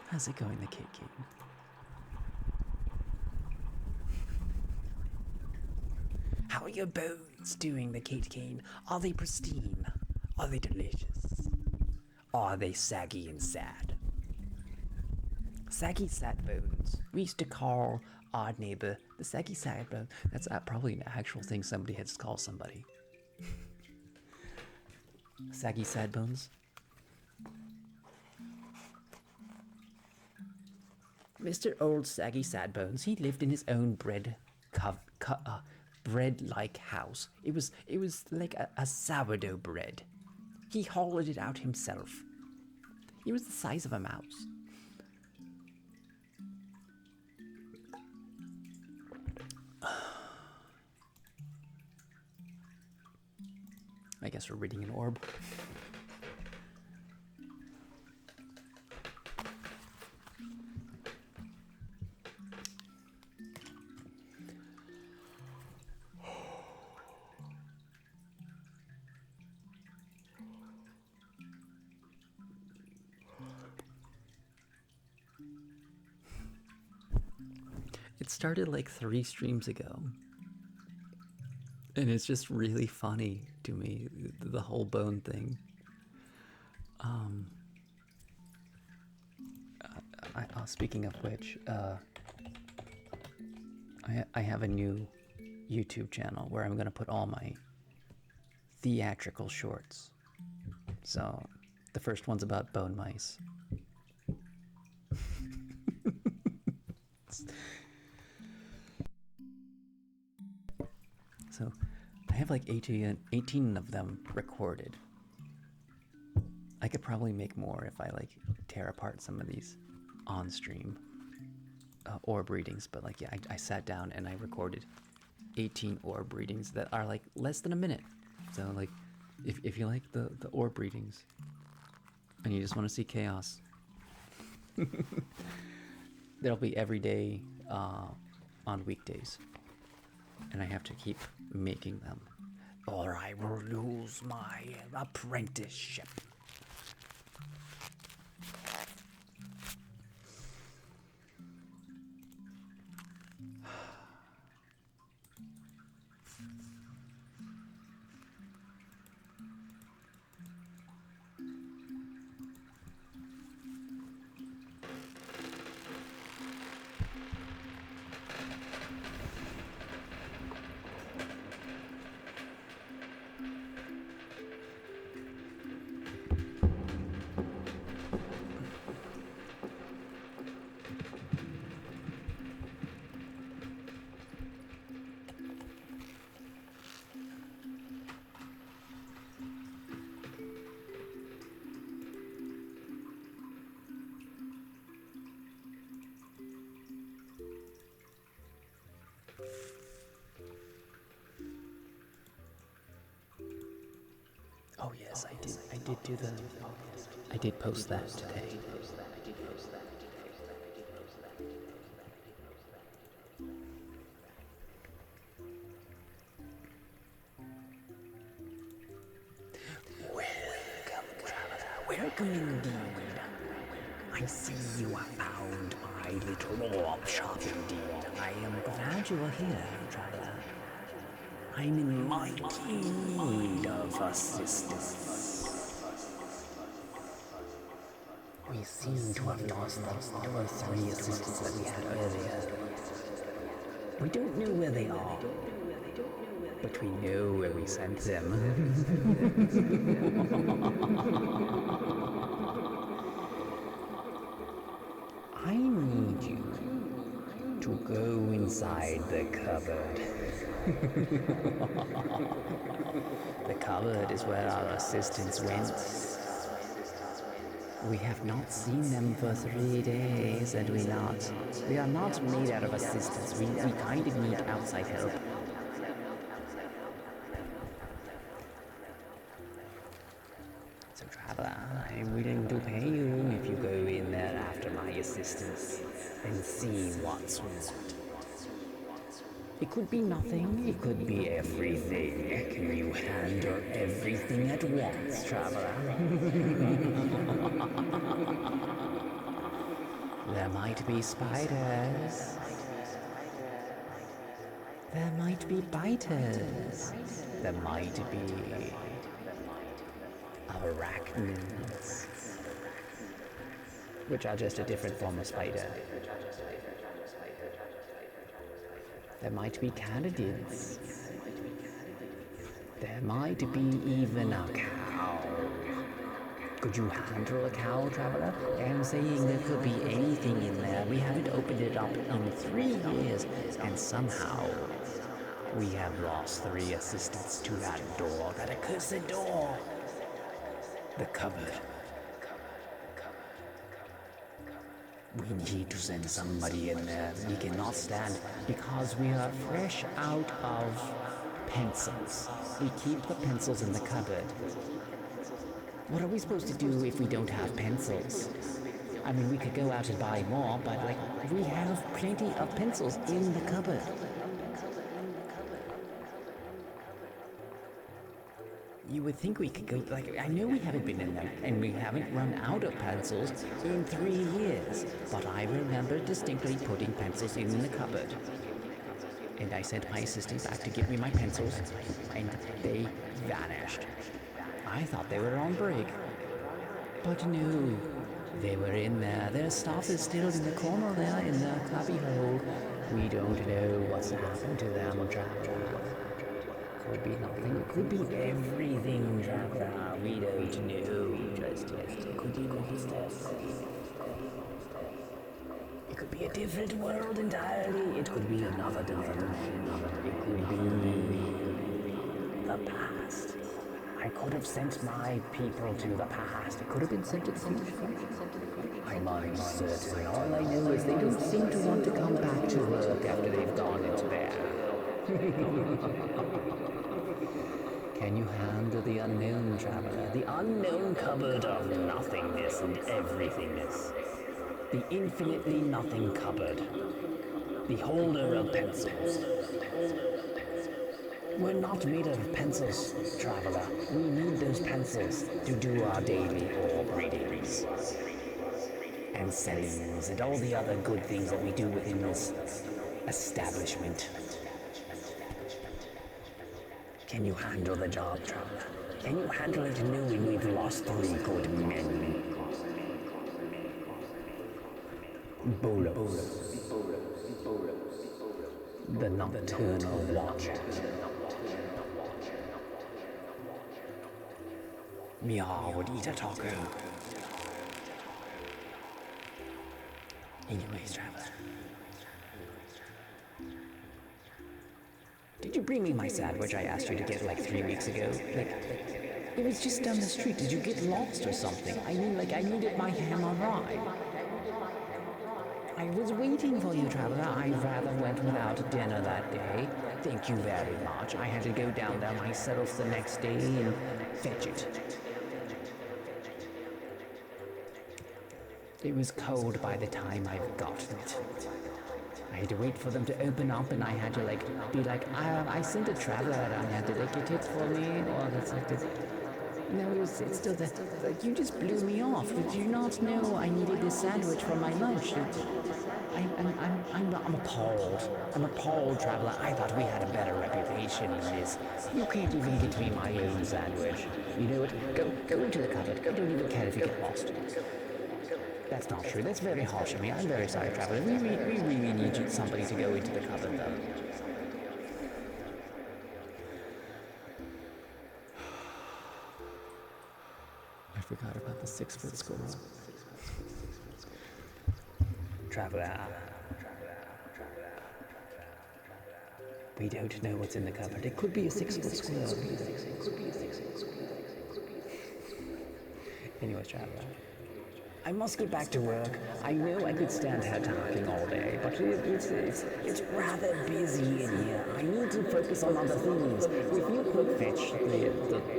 How's it going, the Kid King? How are your bones doing, the Kate Kane? Are they pristine? Are they delicious? Are they saggy and sad? Saggy sad bones. We used to call our neighbor the saggy sad bone. That's probably an actual thing somebody had to call somebody. Saggy sad bones. Mr. Old Saggy Sadbones, he lived in his own bread-like house. It was like a sourdough bread. He hollowed it out himself. He was the size of a mouse. I guess we're reading an orb. It started like 3 streams ago. And it's just really funny to me, the whole bone thing. Speaking of which, I have a new YouTube channel where I'm going to put all my theatrical shorts. So, the first one's about bone mice. So, I have like 18 of them recorded. I could probably make more if I like tear apart some of these on stream orb readings, but like, yeah, I sat down and I recorded 18 orb readings that are like less than a minute. So like, if you like the orb readings and you just want to see chaos, there'll be every day on weekdays, and I have to keep making them, or I will lose my apprenticeship. Oh yes, I did post that today. Welcome indeed. I see you have found my little orb shop indeed. I am glad you are here, traveler. I'm in mighty need of assistance. We seem to have lost those 2 or 3 assistants that we had earlier. We don't know where they are, but we know where we sent them. I need you to go inside the cupboard The cupboard is where our assistants went. We have not seen them for 3 days, and we are not made out of assistants. We kind of need outside help. So, Traveler, I'm willing to pay you if you go in there after my assistants and see what's what. It could be nothing, it could be everything. Can you handle everything at once, Traveler? There might be spiders. There might be biters. There might be arachnids, which are just a different form of spider. There might be canidids. There might be even a cow. Could you handle a cow, Traveler? I'm saying there could be anything in there. We haven't opened it up in 3 years, and somehow we have lost 3 assistants to that door, that accursed door. The cupboard. We need to send somebody in there. We cannot stand because we are fresh out of pencils. We keep the pencils in the cupboard. What are we supposed to do if we don't have pencils? I mean, we could go out and buy more, but we have plenty of pencils in the cupboard. You would think we could go, I know we haven't been in them, and we haven't run out of pencils in 3 years, but I remember distinctly putting pencils in the cupboard. And I sent my assistant back to give me my pencils, and they vanished. I thought they were on break. But no, they were in there. Their stuff is still in the corner there, in the cubby hole. We don't know what's happened to them, Traveler. Could be nothing, it could be everything, Traveler. We don't know just yet. It could be monsters. It could be a different world entirely. It could be another dimension. It could be the past. I could have sent my people to the past. It could have been sent to the future. I'm uncertain. All I know is they don't seem to want to come back to work after they've gone into there. Can you handle the unknown, Traveler? The unknown cupboard of nothingness and everythingness. The infinitely nothing cupboard. The holder of pencils. We're not made of pencils, Traveler. We need those pencils to do our daily orb readings and sellings and all the other good things that we do within this establishment. Can you handle the job, Traveler? Can you handle it knowing we've lost 3 good men? Bolos. The Nocturnal Watcher. Meow would eat a taco. Anyways, Traveler. Did you bring me my sandwich I asked you to get 3 weeks ago? It was just down the street. Did you get lost or something? I mean, I needed my hammer rye. I was waiting for you, Traveler. I rather went without dinner that day. Thank you very much. I had to go down there myself the next day and fetch it. It was cold by the time I've gotten it. I had to wait for them to open up, and I had to be I sent a traveler down there. Did they get it for me? Or that's no, it's still that. You just blew me off. Did you not know I needed this sandwich for my lunch? I'm appalled. I'm appalled, Traveler. I thought we had a better reputation than this. You can't even get me my own sandwich. You know what? Go into the cupboard. Don't even care if you get lost. That's not true. That's very harsh of me. I'm very sorry, Traveler. We really need somebody to go into the cupboard, though. I forgot about the 6-foot squirrel. Traveler. We don't know what's in the cupboard. It could be a 6-foot squirrel. Anyways, Traveler. I must get back to work. I know I could stand here talking all day, but it's rather busy in here. I need to focus on other things. If you could fetch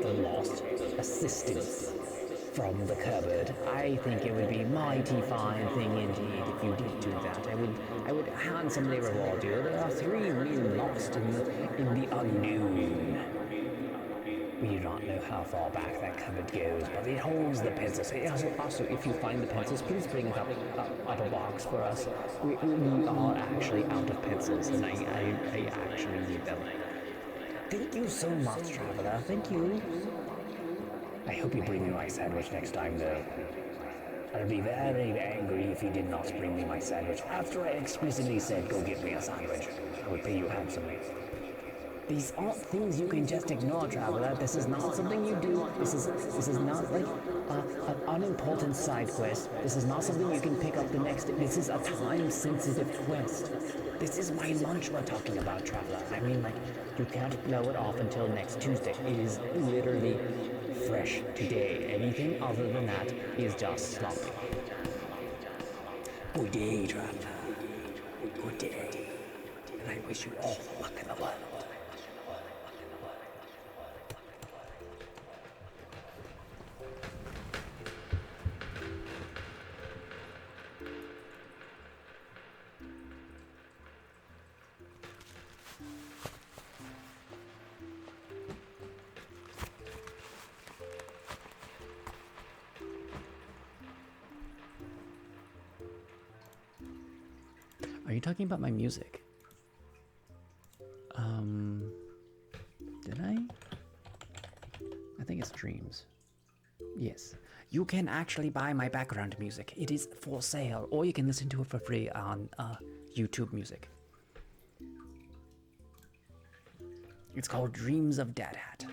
the lost assistance from the cupboard, I think it would be mighty fine thing indeed if you did do that. I would handsomely reward you. There are 3 men lost in the unknown. We do not know how far back that cupboard goes, but it holds the pencils. Also, if you find the pencils, please bring it up a box for us. We are actually out of pencils, and I actually need them. Thank you so much, Traveler. Thank you. I hope you bring me my sandwich next time, though. I'd be very angry if you did not bring me my sandwich after I explicitly said go get me a sandwich. I would pay you handsomely. These aren't things you can just ignore, Traveler. This is not something you do. This is not like an unimportant side quest. This is not something you can pick up the next day. This is a time-sensitive quest. This is my lunch we're talking about, Traveler. I mean, like, you can't blow it off until next Tuesday. It is literally fresh today. Anything other than that is just sloppy. Good day, Traveler. Good day. And I wish you all the luck in the world. Are you talking about my music? Did I? I think it's Dreams. Yes. You can actually buy my background music. It is for sale, or you can listen to it for free on YouTube Music. It's called Dreams of Dad Hat.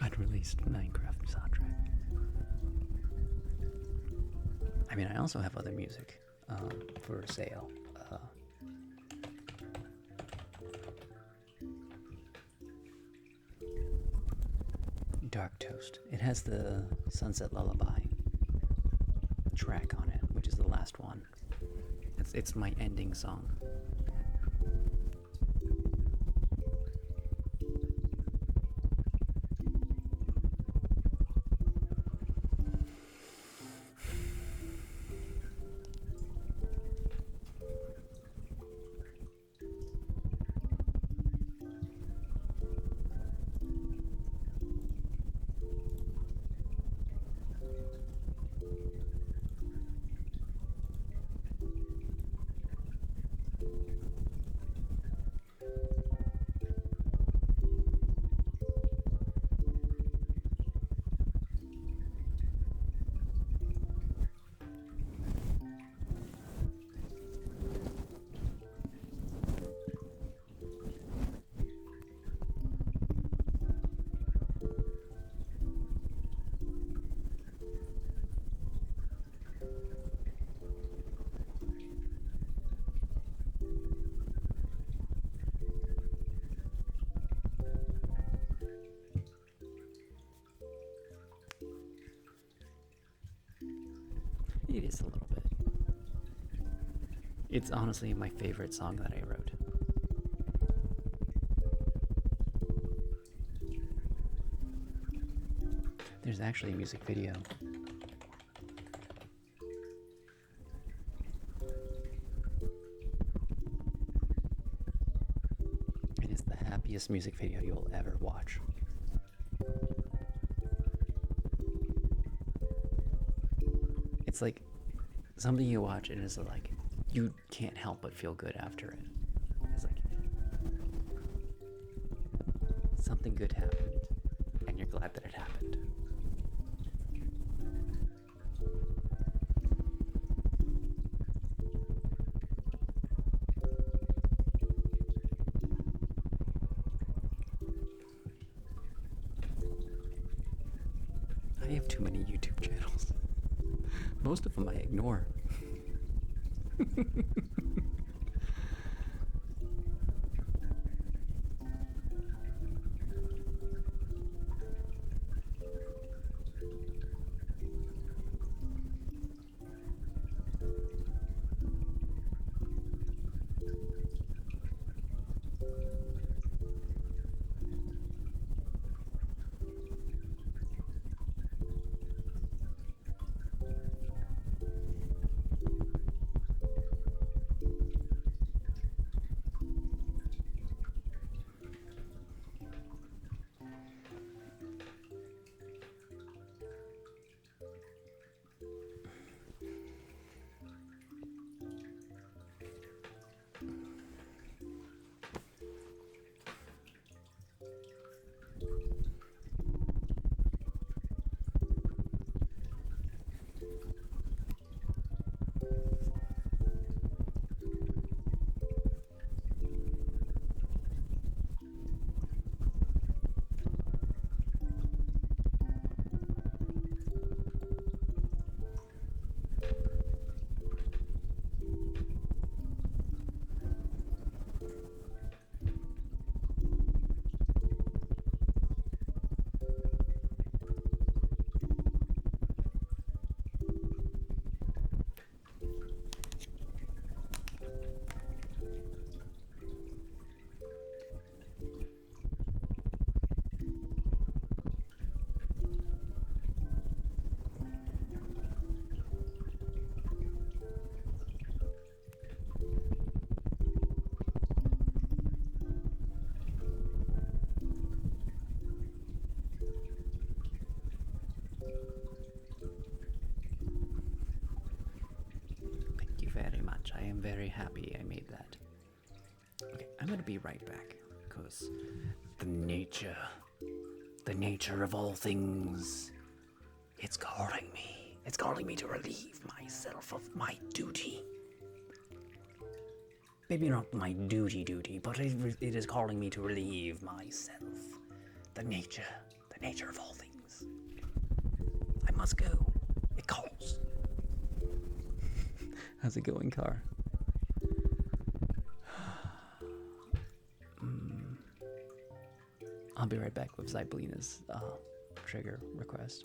Unreleased Minecraft soundtrack. I mean, I also have other music for sale. Dark Toast. It has the Sunset Lullaby track on it, which is the last one. It's my ending song. just a little bit. It's honestly my favorite song that I wrote. There's actually a music video. It is the happiest music video you'll ever watch. It's like something you watch and it's like you can't help but feel good after it. It's like something good happened and you're glad that it happened. I have too many YouTube channels. Most of them I ignore. Thank you very much. I am very happy I made that. Okay, I'm gonna be right back because the nature of all things, it's calling me. It's calling me to relieve myself of my duty. Maybe not my duty, but it is calling me to relieve myself. The nature of all things. I must go. It calls. How's it going, Car? I'll be right back with Zyblina's trigger request.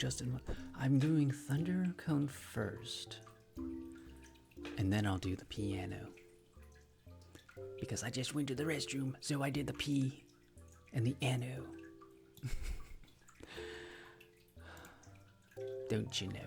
just in one. I'm doing Thunder Cone first. And then I'll do the piano. Because I just went to the restroom, so I did the P and the ano. Don't you know?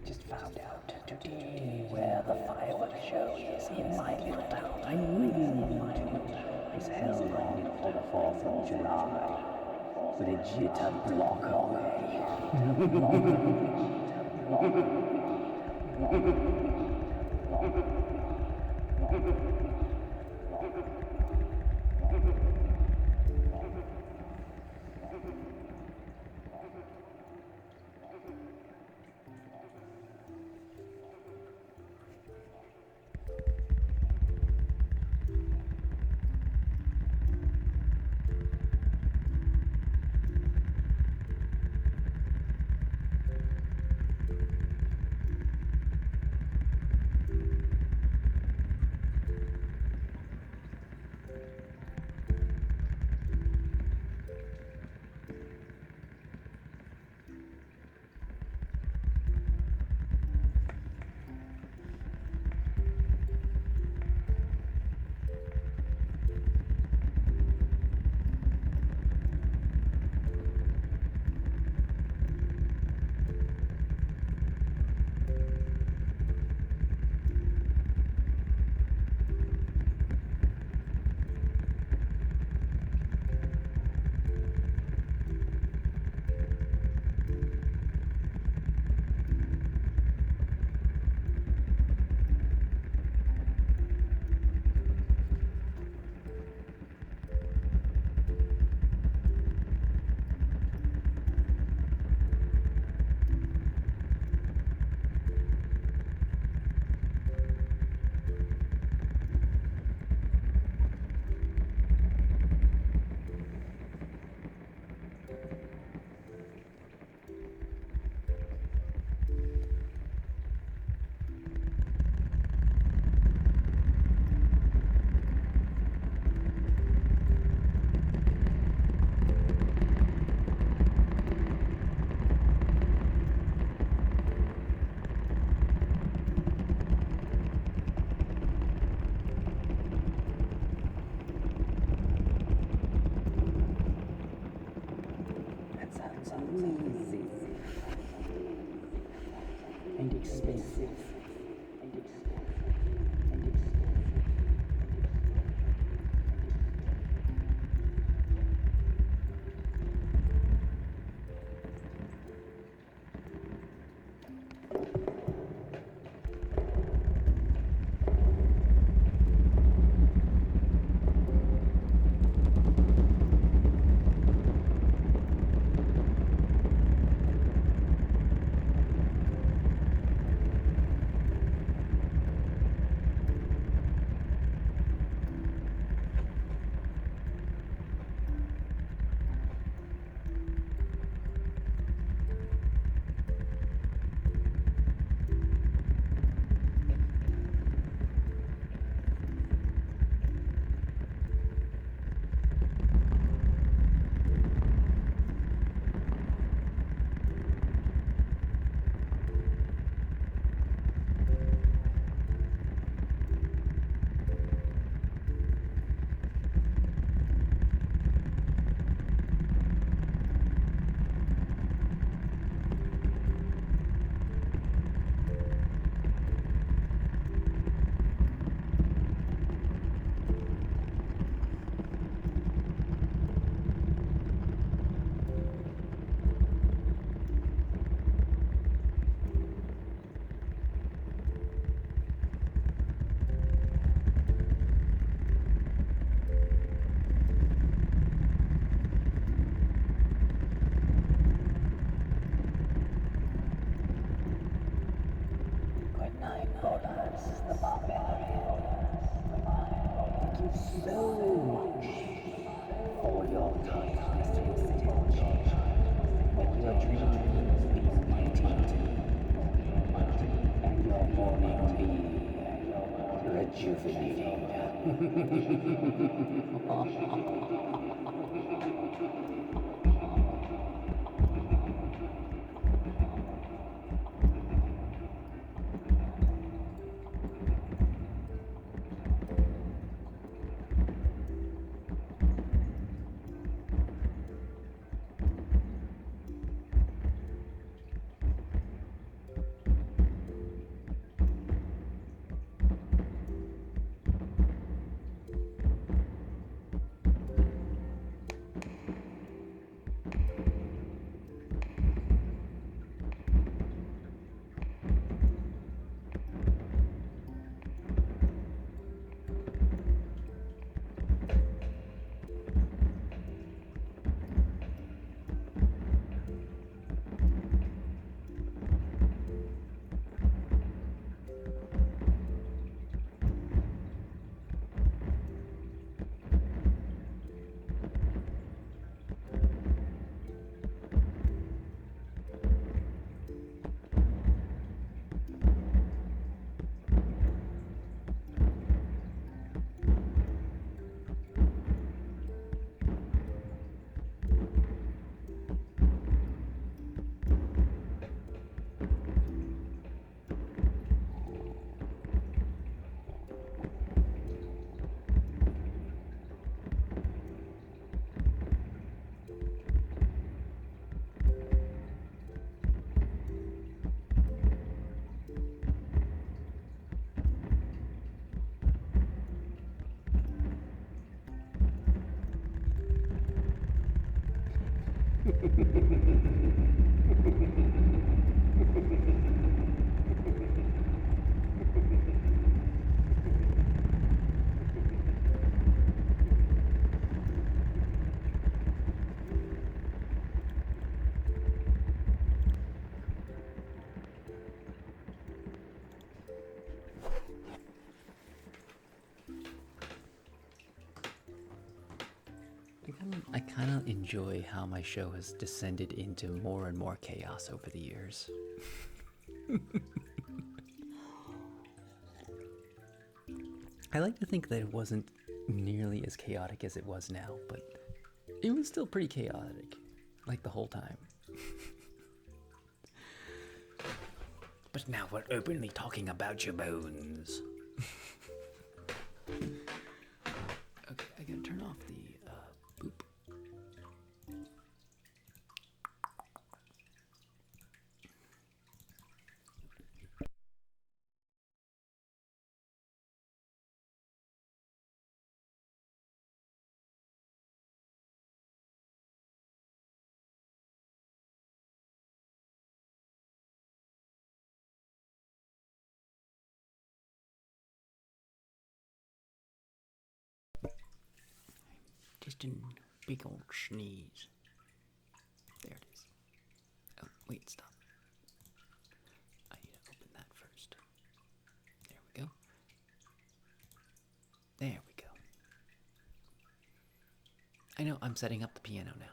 Just found out today where the fireworks show is in my little town. I really want to. It's held on the 4th of July. Legit a block away. and expensive. I kind of enjoy how my show has descended into more and more chaos over the years. I like to think that it wasn't nearly as chaotic as it was now, but it was still pretty chaotic, like the whole time. But now we're openly talking about your bones. Okay, I gotta turn off the boop. Just a big old sneeze. There it is. Oh, wait, stop. I need to open that first. There we go. There we go. I know, I'm setting up the piano now.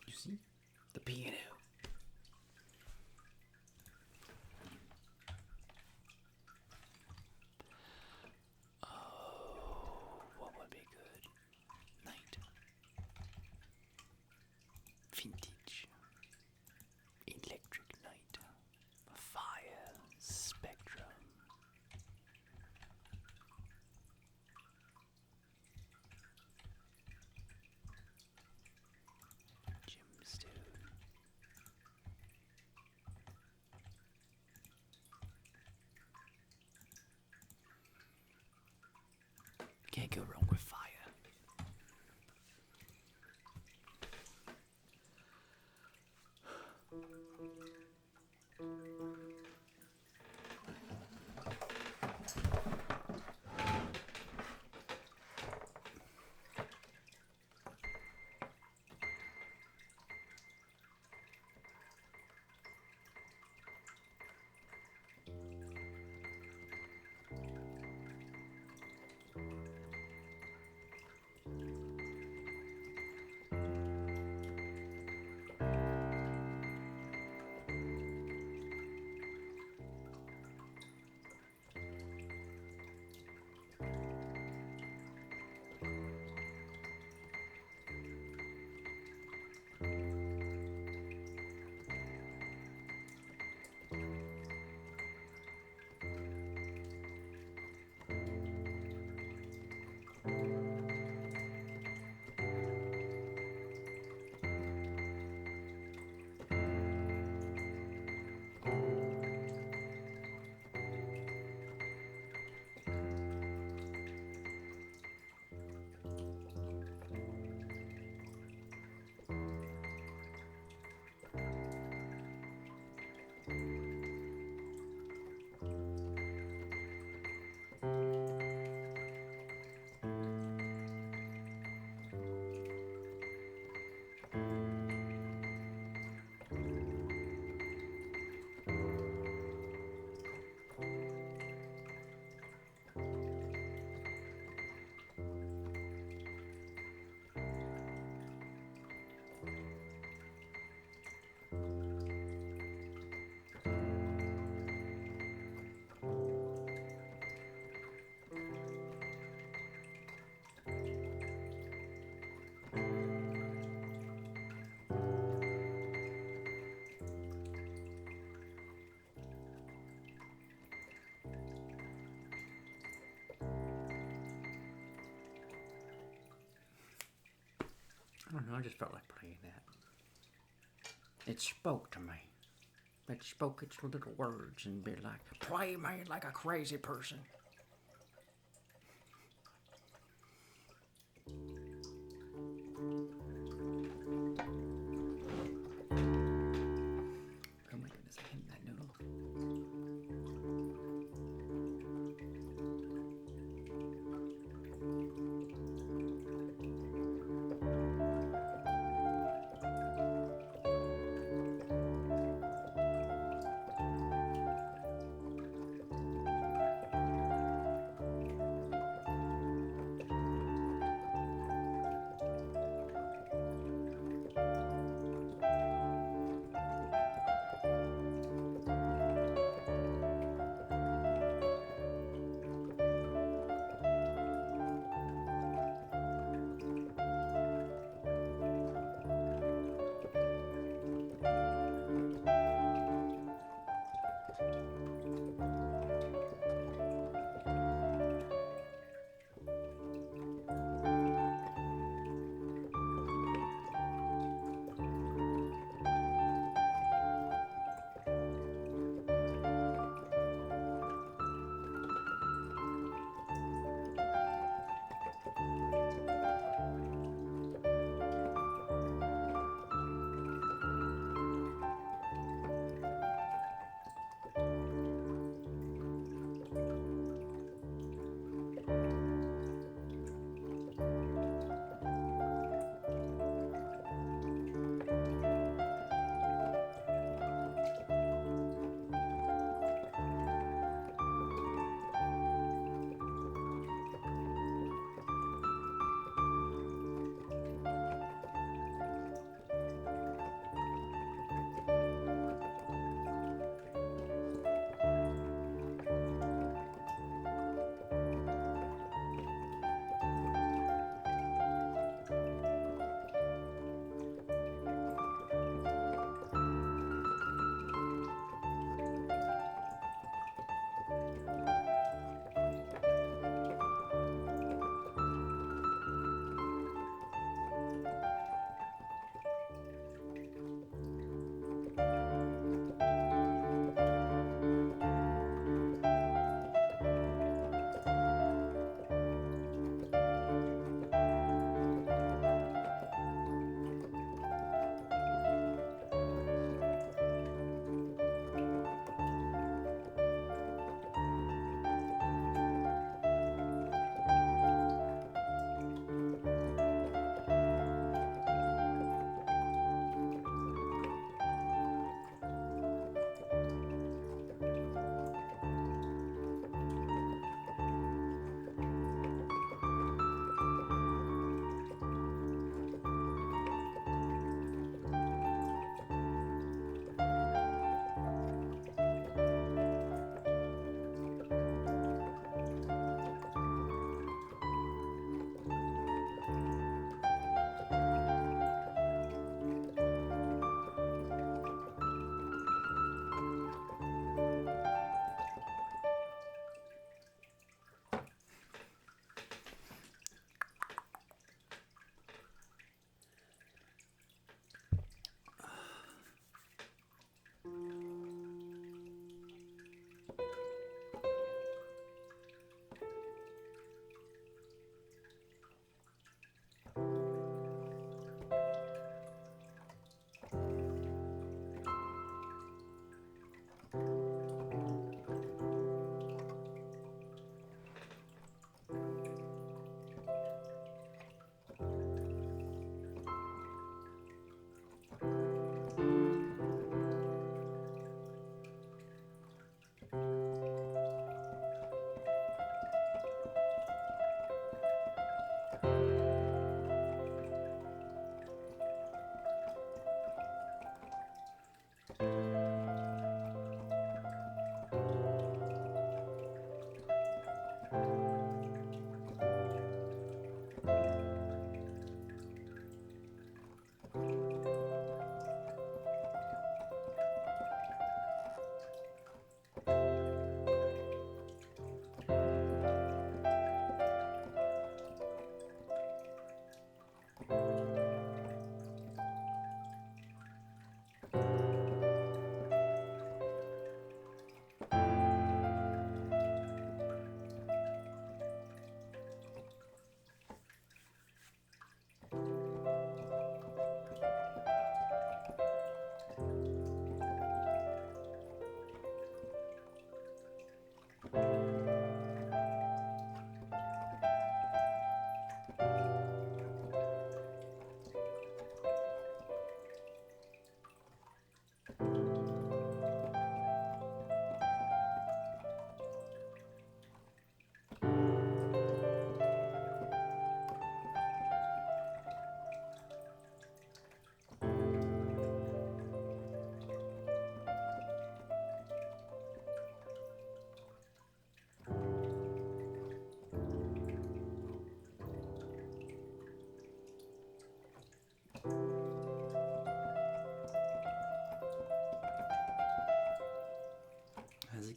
You see? The piano. Oh, what would be good? Night. Vintage. Electric night. Fire. Spectrum. Gemstone. Can't go wrong with fire. I don't know, I just felt like playing that. It spoke to me. It spoke its little words and be like, play me like a crazy person. Oh my goodness, I hate that noodle.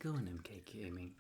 going, MK Gaming?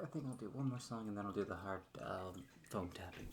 I think I'll do one more song and then I'll do the hard foam tapping.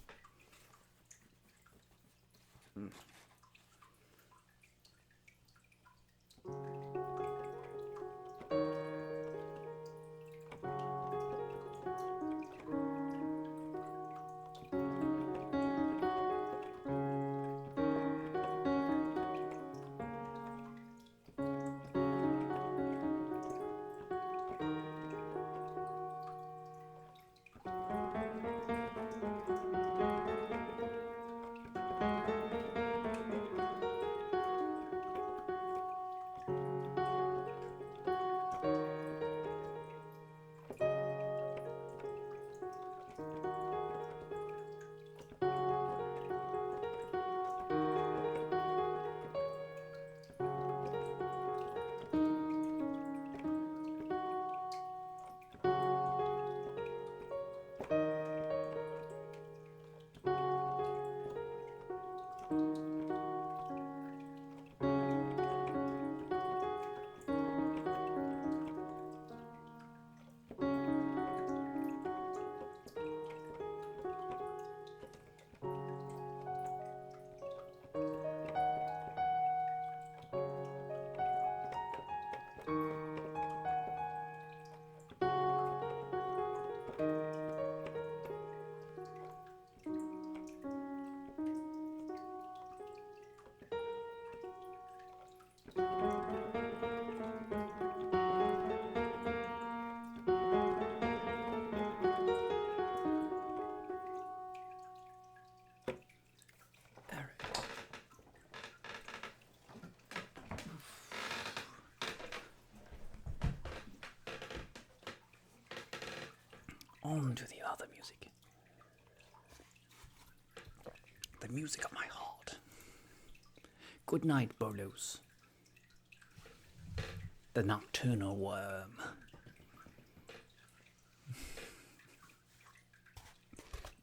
to the other music. The music of my heart. Good night, Bolos. The nocturnal worm.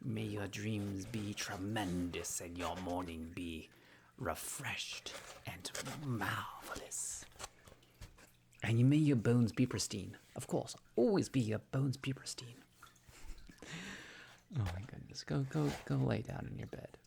May your dreams be tremendous and your morning be refreshed and marvelous. And may your bones be pristine. Of course, always be your bones be pristine. Oh my goodness. Go lay down in your bed.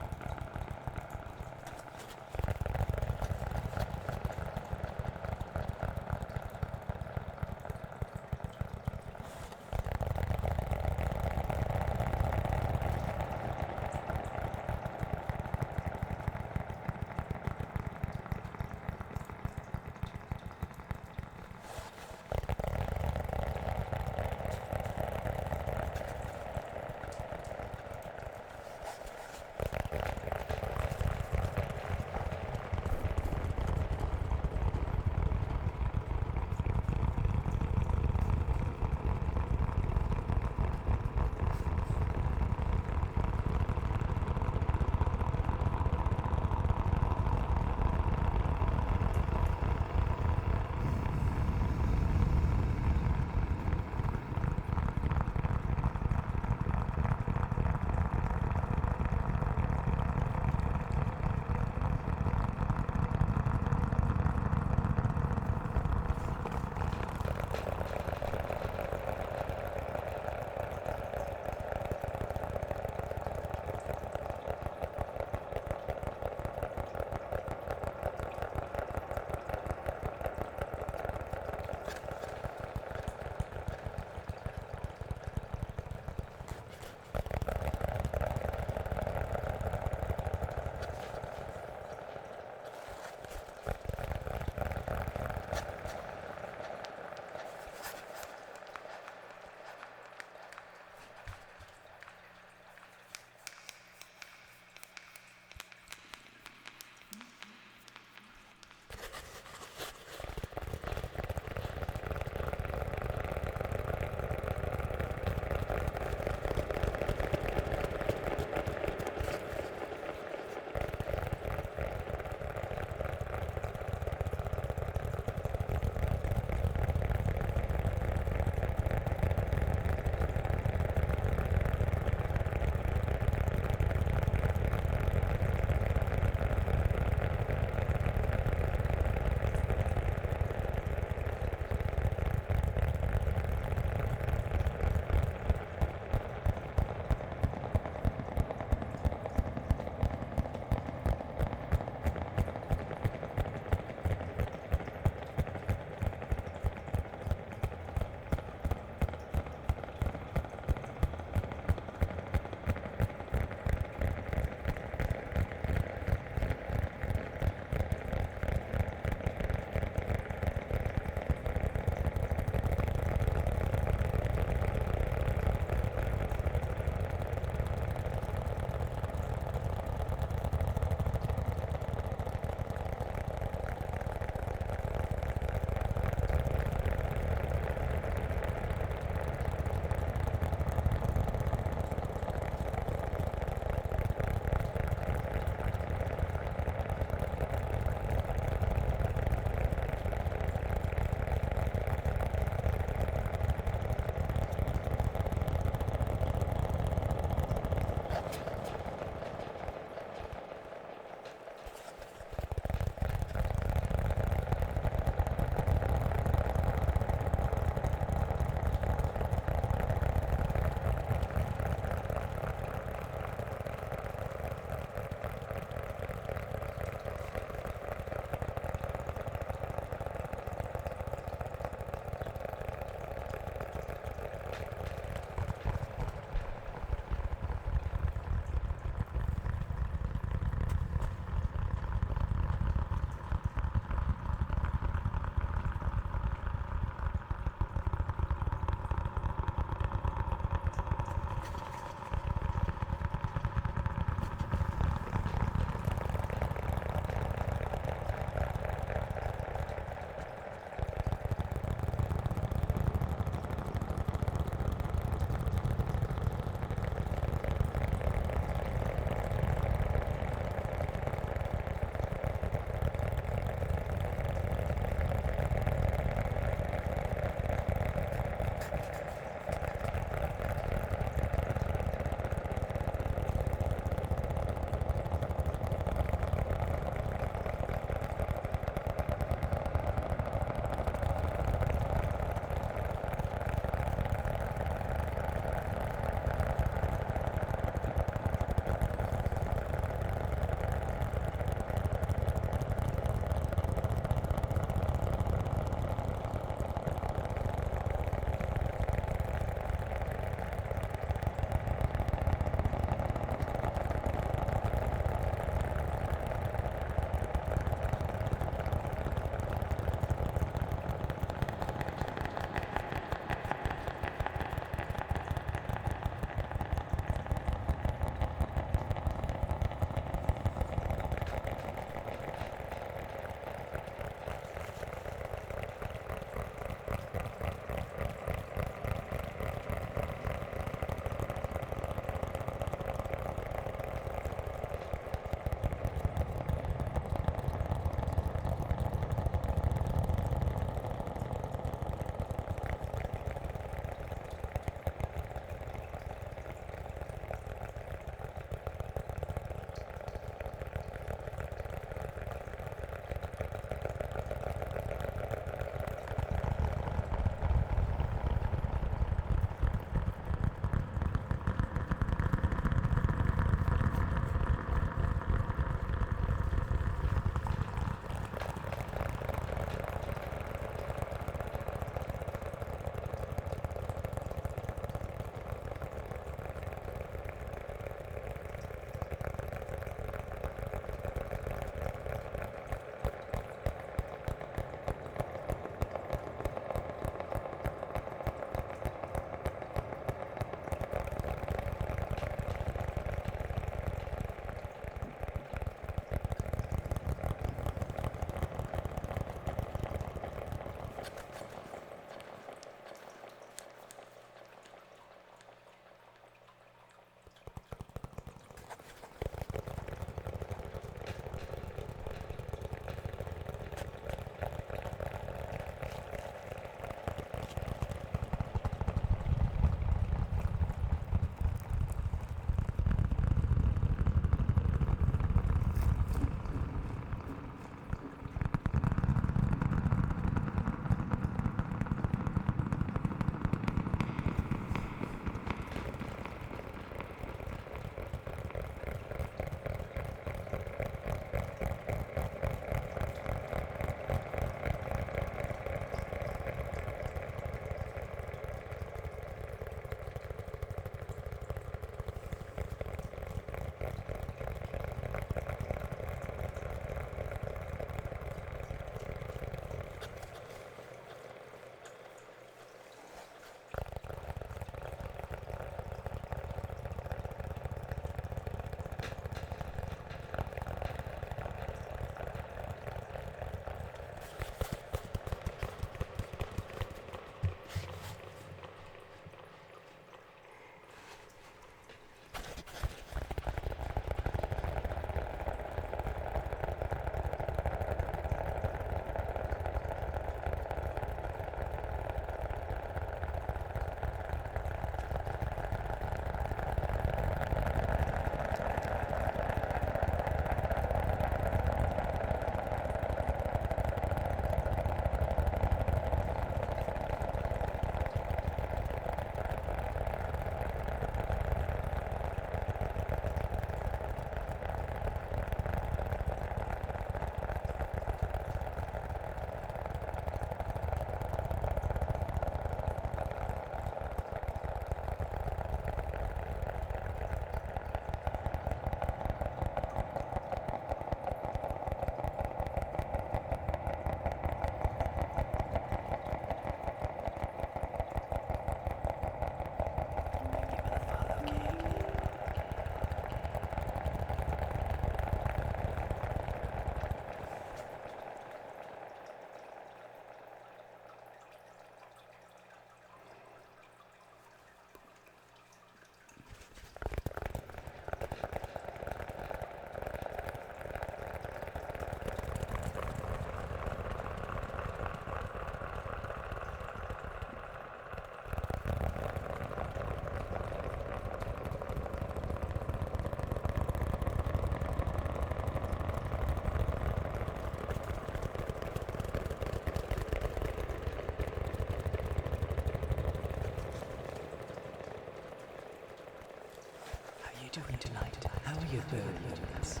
How are your bones?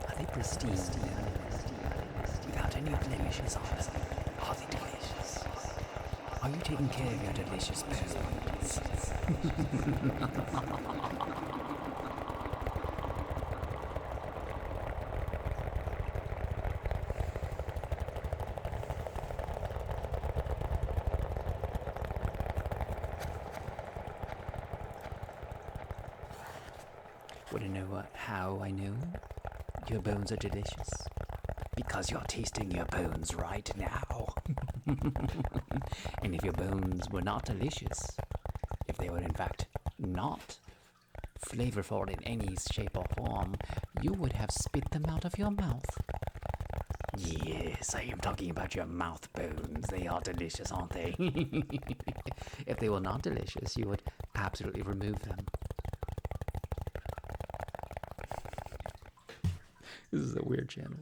Are they pristine? Without any blemishes on them? Are they delicious? Are you taking care of your delicious bones? Want to know how I know your bones are delicious? Because you're tasting your bones right now. And if your bones were not delicious, if they were in fact not flavorful in any shape or form, you would have spit them out of your mouth. Yes, I am talking about your mouth bones. They are delicious, aren't they? If they were not delicious, you would absolutely remove them. This is a weird channel.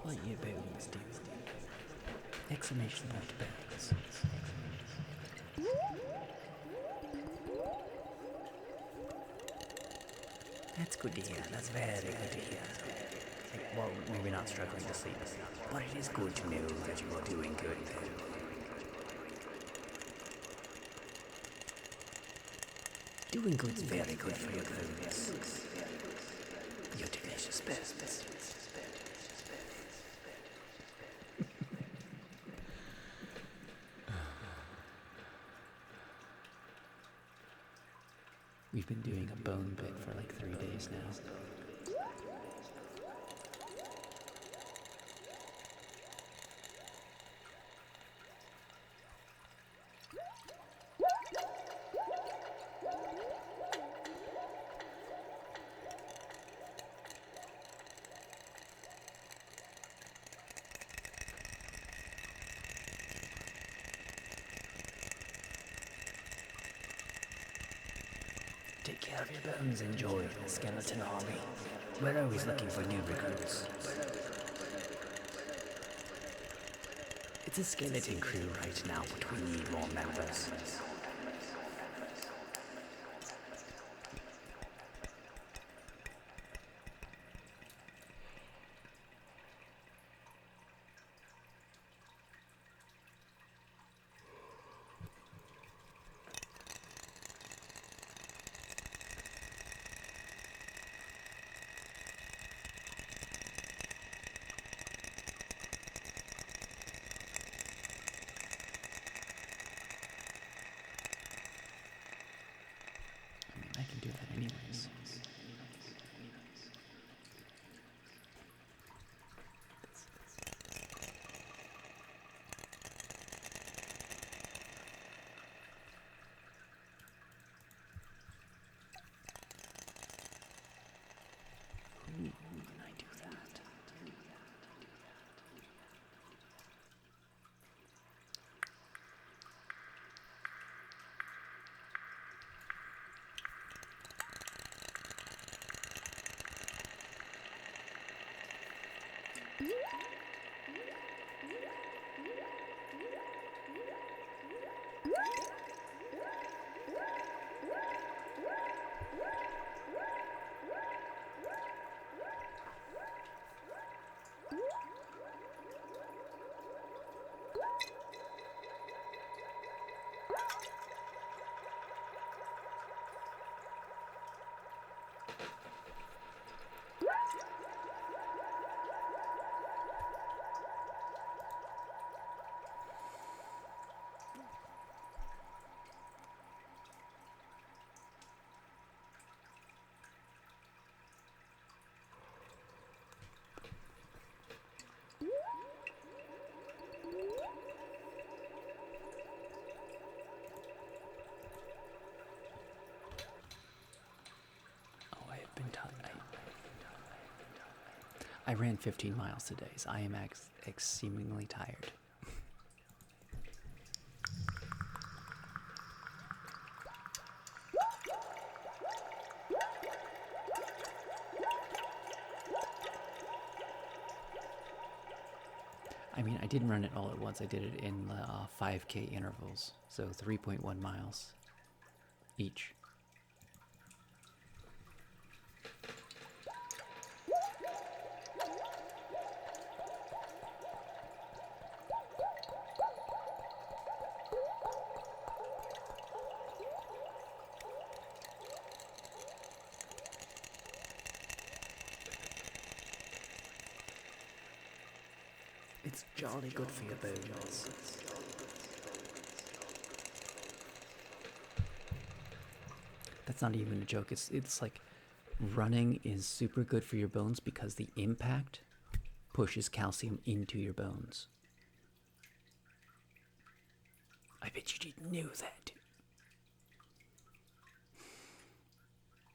What your bones do. Exclamation point bones. That's good to hear. That's very good to hear. Well, maybe not struggling to sleep, but it is good to know that you are doing good. Doing good's very good for your bones. Your delicious bones. We've been doing a bone bit for like 3 days now. Take care of your bones, enjoy the skeleton army. We're always looking for new recruits. It's a skeleton crew right now, but we need more members. I can do that anyways. Ooh, can I do that? I ran 15 miles today, so I am exceedingly tired. I mean, I didn't run it all at once. I did it in 5K intervals, so 3.1 miles each. It's jolly good for your bones. That's not even a joke. It's like running is super good for your bones because the impact pushes calcium into your bones. I bet you didn't know that.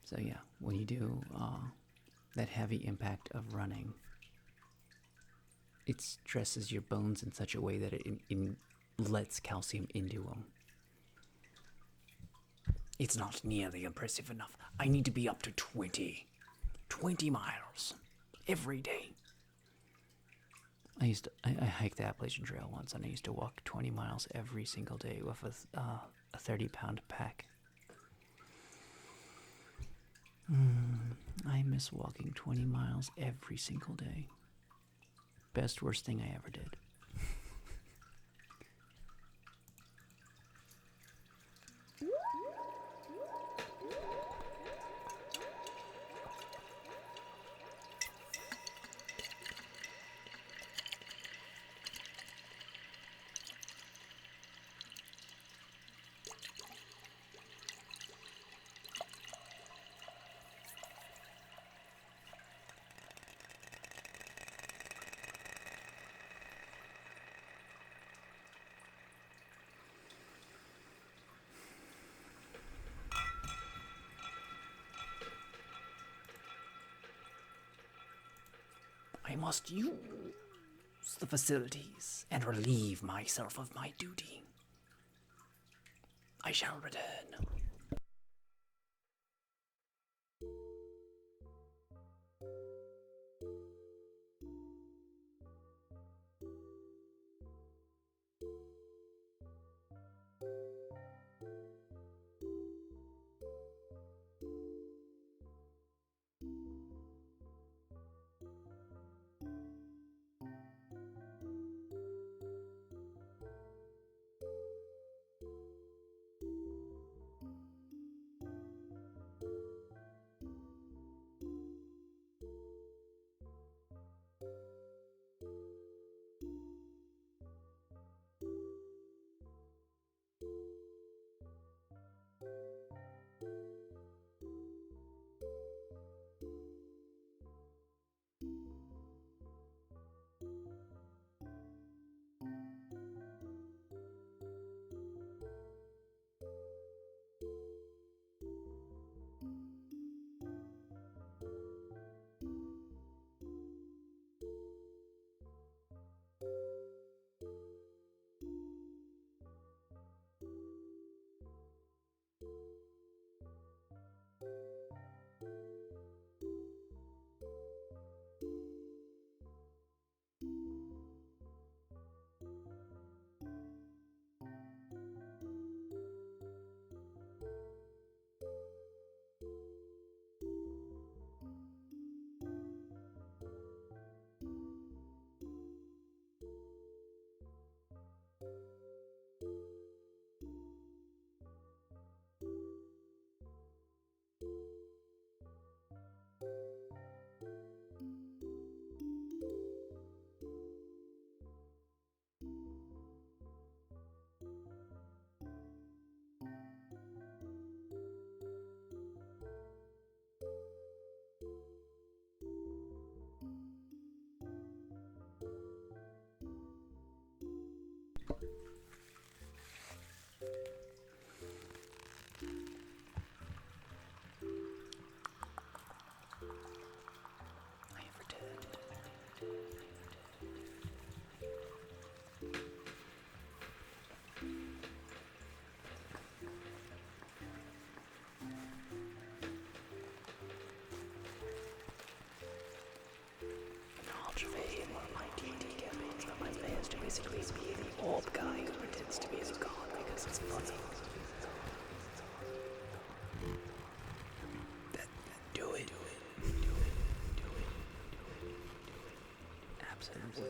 So yeah, when you do that heavy impact of running, it stresses your bones in such a way that it lets calcium into them. It's not nearly impressive enough. I need to be up to 20 miles every day. I hiked the Appalachian Trail once, and I used to walk 20 miles every single day with a 30-pound pack. I miss walking 20 miles every single day. Best worst thing I ever did. I must use the facilities and relieve myself of my duty. I shall return. I have returned. I'll travail in one of my D&D campaigns where my players to basically be the orb guy who pretends to be a god because it's funny. Do it. Absolutely.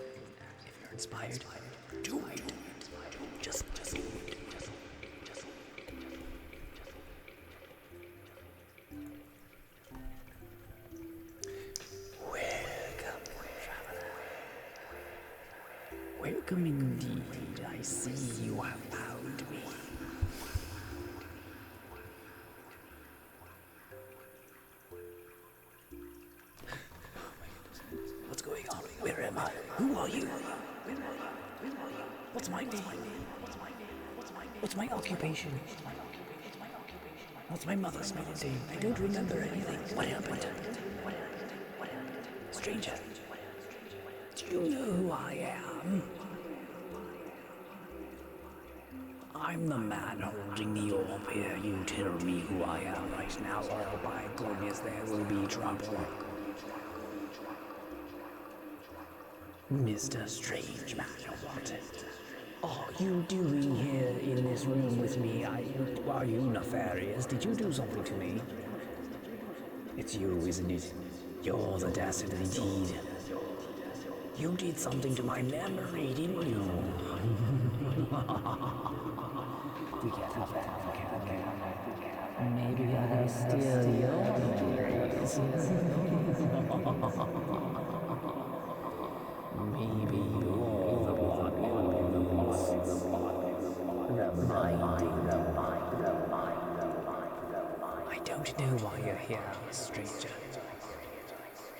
If you're inspired, do it. Just do it. Welcome, traveler. Welcome indeed. I see you have found me. What's going on? Where am I? Who are you? What's my name? What's my occupation? What's my mother's maiden name? I don't remember anything. What happened? Stranger, do you know who I am? I'm the man holding the orb here. You tell me who I am right now, or by goodness, there will be trouble. Mr. Strange Man, what are you doing here in this room with me? Are you nefarious? Did you do something to me? It's you, isn't it? You're the dastard indeed. You did something to my memory, didn't you? We can't have that, can we? Maybe I can steal your memories. Maybe you're the one who needs reminding. I don't know why you're here, stranger.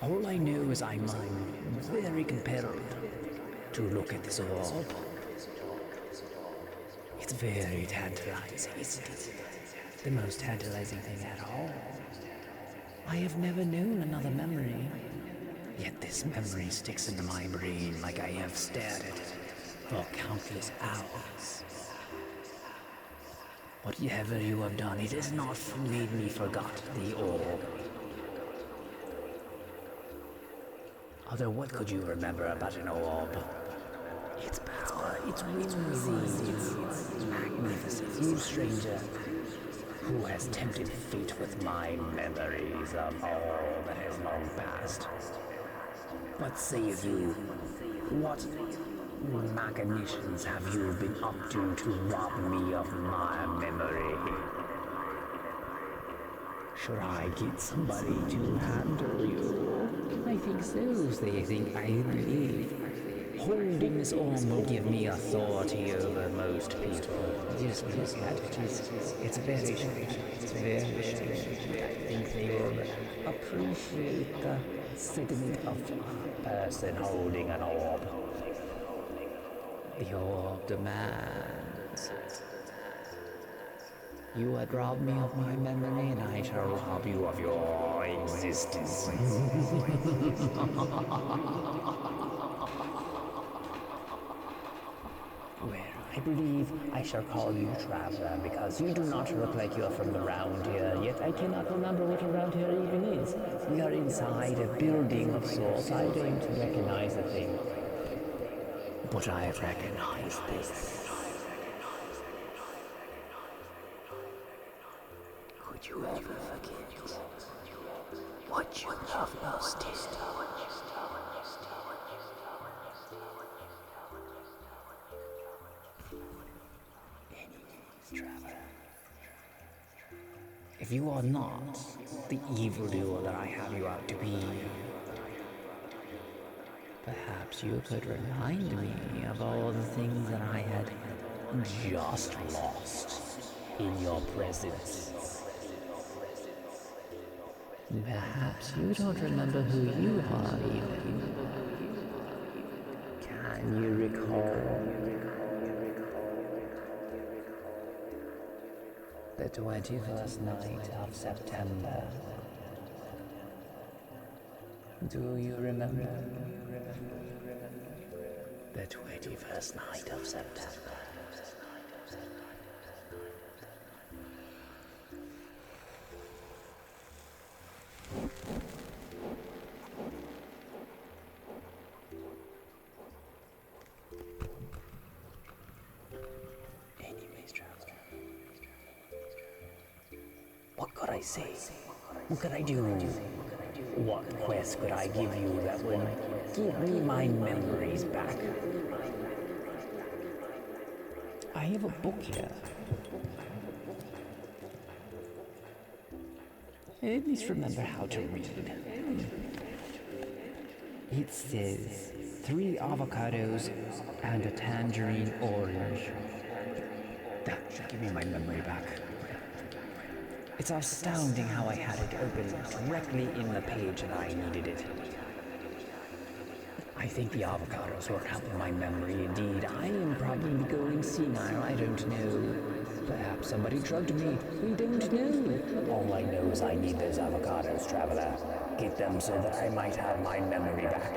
All I know is I'm very compelled to look at this orb. It's very tantalizing, isn't it? The most tantalizing thing at all. I have never known another memory, yet this memory sticks into my brain like I have stared at it for countless hours. Whatever you have done, it has not made me forget the orb. Although what could you remember about an orb? Its power, its whimsy, its magnificence. You stranger, who has tempted fate with my memories of all that has long passed. What say you? What machinations have you been up to rob me of my memory? Should I get somebody to handle you? I think so. I believe. Holding this arm will give me authority over most people. Just look at it. It's very strange. It's very strange. I think they will appreciate the sentiment of a person holding an orb. The orb demands. You had robbed me of my memory, and I shall rob you of your existence. Well, I believe I shall call you Traveler, because you do not look like you're from around here, yet I cannot remember what around here even is. We are inside a building of sorts. I don't recognize a thing. But I recognize this. Could you ever forget what you love most? Traveler. If you are not the evildoer that I have you out to be, perhaps you could remind me of all the things that I had just lost in your presence. Perhaps you don't remember who you are even. Can you recall the 21st night of September? Do you remember? The 21st night of September. Anyways, Traveler. What could I say? What could I do? What quest could I give you that would give me my memories back? I have a book here. I at least remember how to read. It says 3 avocados and a tangerine orange. That should give me my memory back. It's astounding how I had it open directly in the page that I needed it. I think the avocados will help my memory indeed. I am probably going senile, I don't know. Perhaps somebody drugged me. We don't know. All I know is I need those avocados, Traveler. Get them so that I might have my memory back.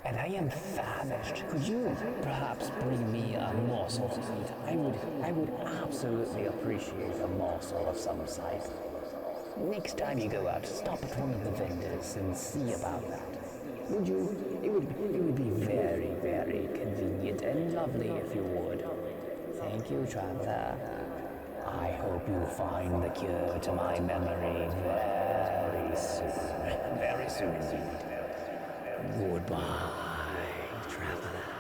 And I am famished. Could you perhaps bring me a morsel to eat? I would absolutely appreciate a morsel of some type. Next time you go out, stop at one of the vendors and see about that. Would you? It would be very, very convenient and lovely if you would. Thank you, traveler. I hope you find the cure to my memory very soon. Very soon indeed. Goodbye, traveler.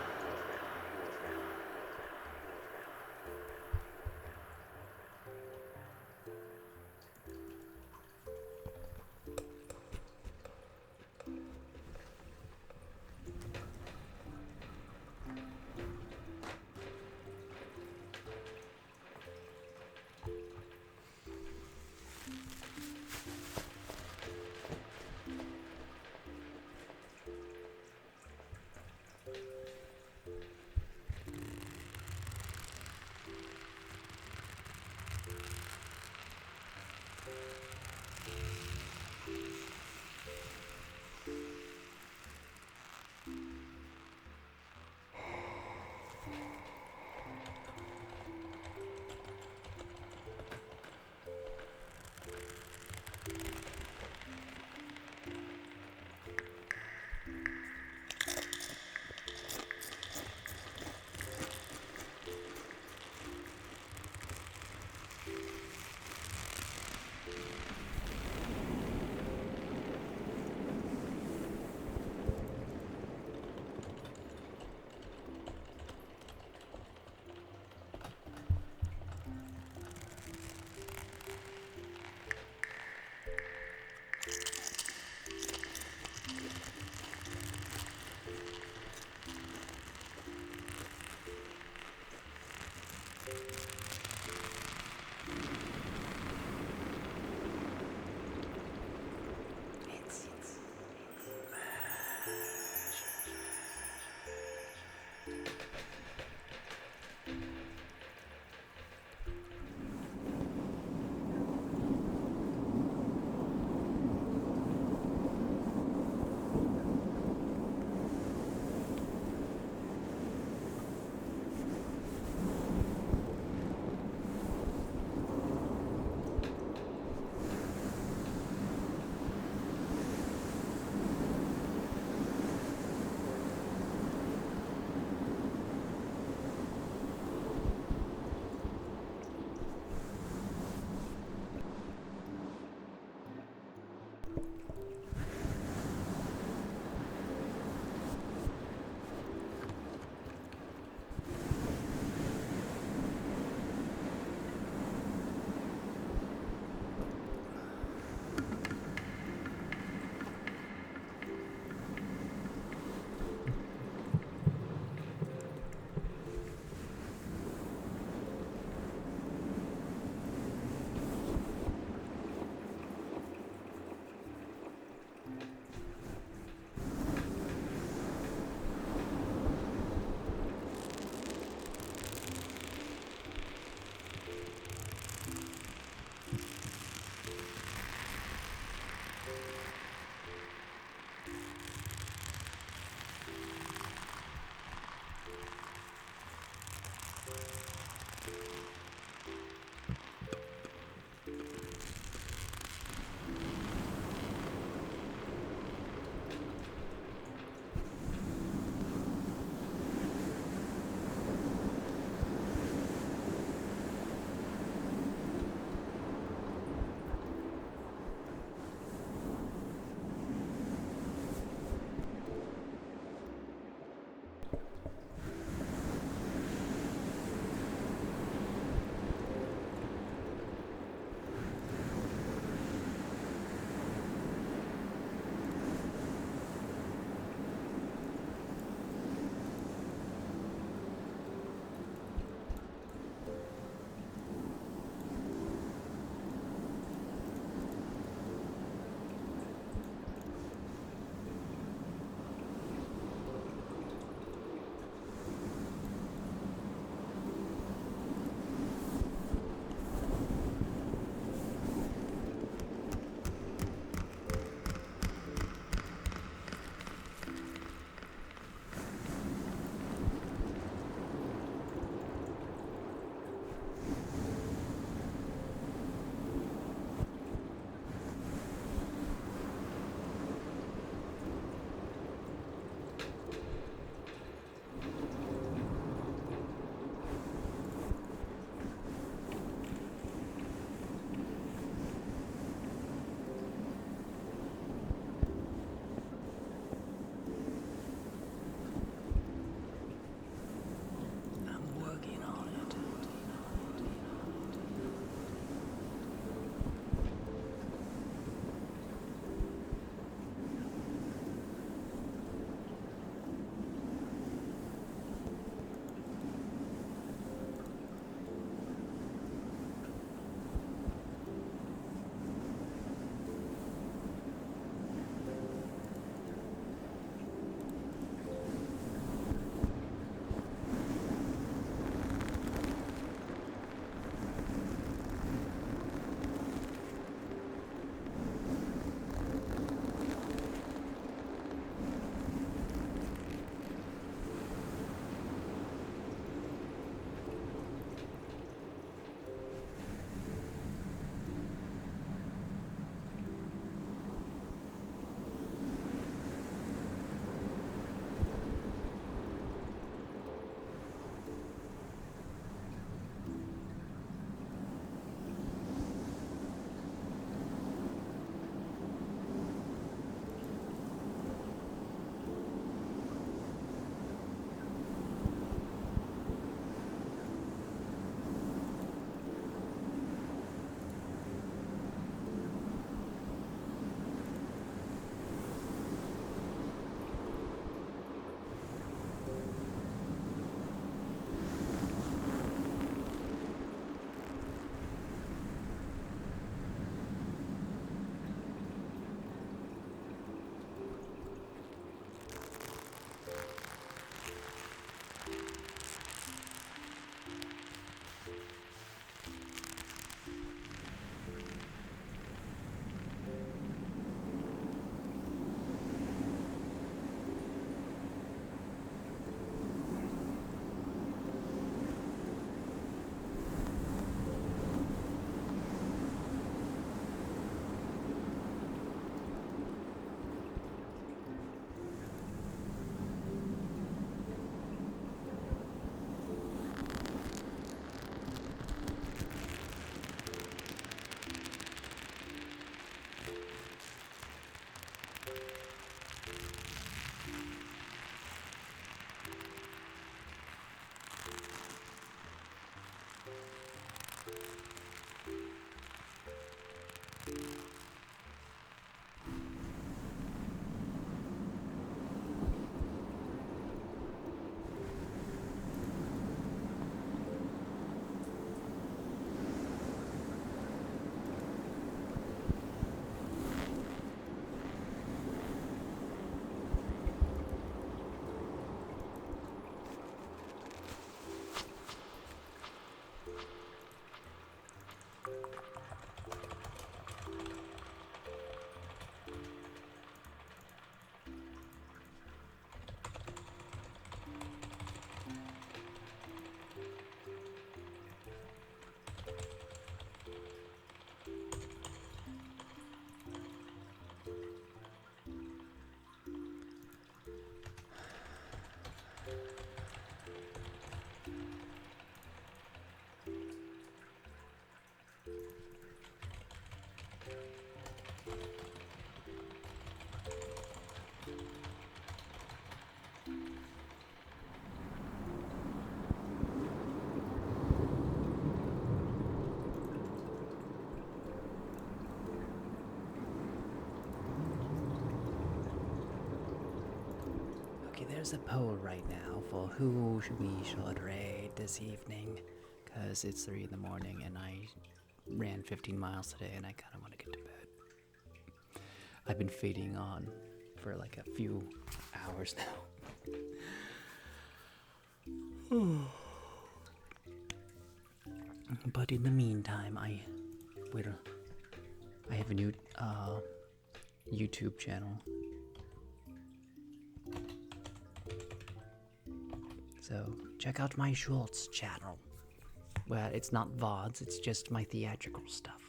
Okay, there's a poll right now for who we should raid this evening. Because it's 3 in the morning and I ran 15 miles today and I kind of want to get to bed. I've been fading on for like a few hours now. But in the meantime, I have a new YouTube channel. So check out my Schultz channel. Well, it's not VODs, it's just my theatrical stuff.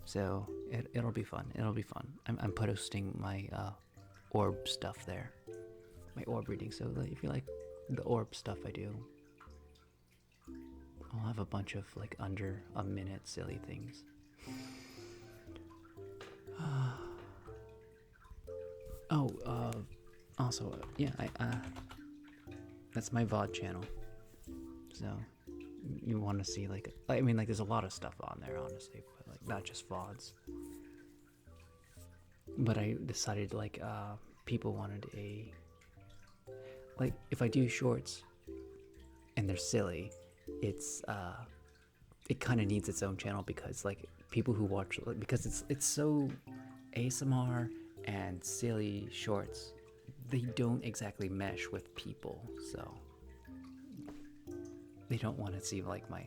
So it'll be fun. It'll be fun. I'm posting my orb stuff there. My orb reading. So if you like the orb stuff I do, I'll have a bunch of like under a minute silly things. Also, yeah, that's my VOD channel. So you want to see like, I mean, like there's a lot of stuff on there, honestly, but like not just VODs. But I decided like people wanted like if I do shorts and they're silly, it's it kind of needs its own channel because like people who watch, because it's so ASMR and silly shorts, they don't exactly mesh with people, so they don't want to see like my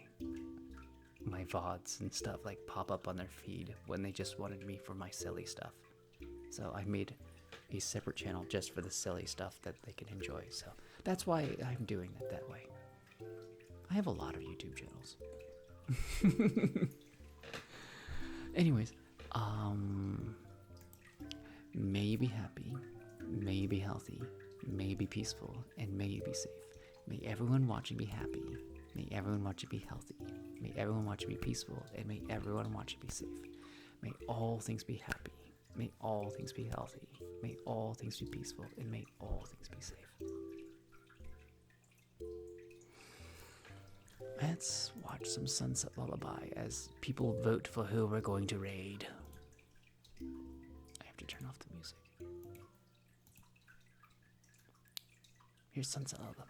VODs and stuff like pop up on their feed when they just wanted me for my silly stuff. So I made a separate channel just for the silly stuff that they can enjoy. So that's why I'm doing it that way. I have a lot of YouTube channels. Anyways, may you be happy, may you be healthy, may you be peaceful, and may you be safe. May everyone watching be happy, may everyone watching be healthy, may everyone watching be peaceful, and may everyone watching be safe. May all things be happy, may all things be healthy, may all things be peaceful, and may all things be safe. Let's watch some Sunset Lullaby as people vote for who we're going to raid. I have to turn off the music. Here's Sunset Lullaby.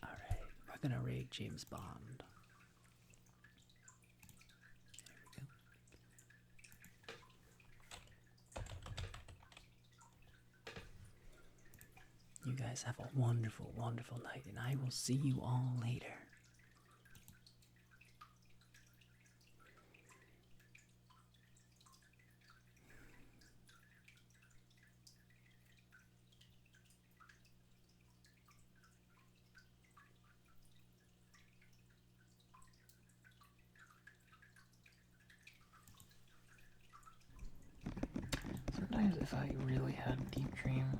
Alright, we're gonna raid James Bond. There we go. You guys have a wonderful, wonderful night, and I will see you all later. if I really had a deep dream,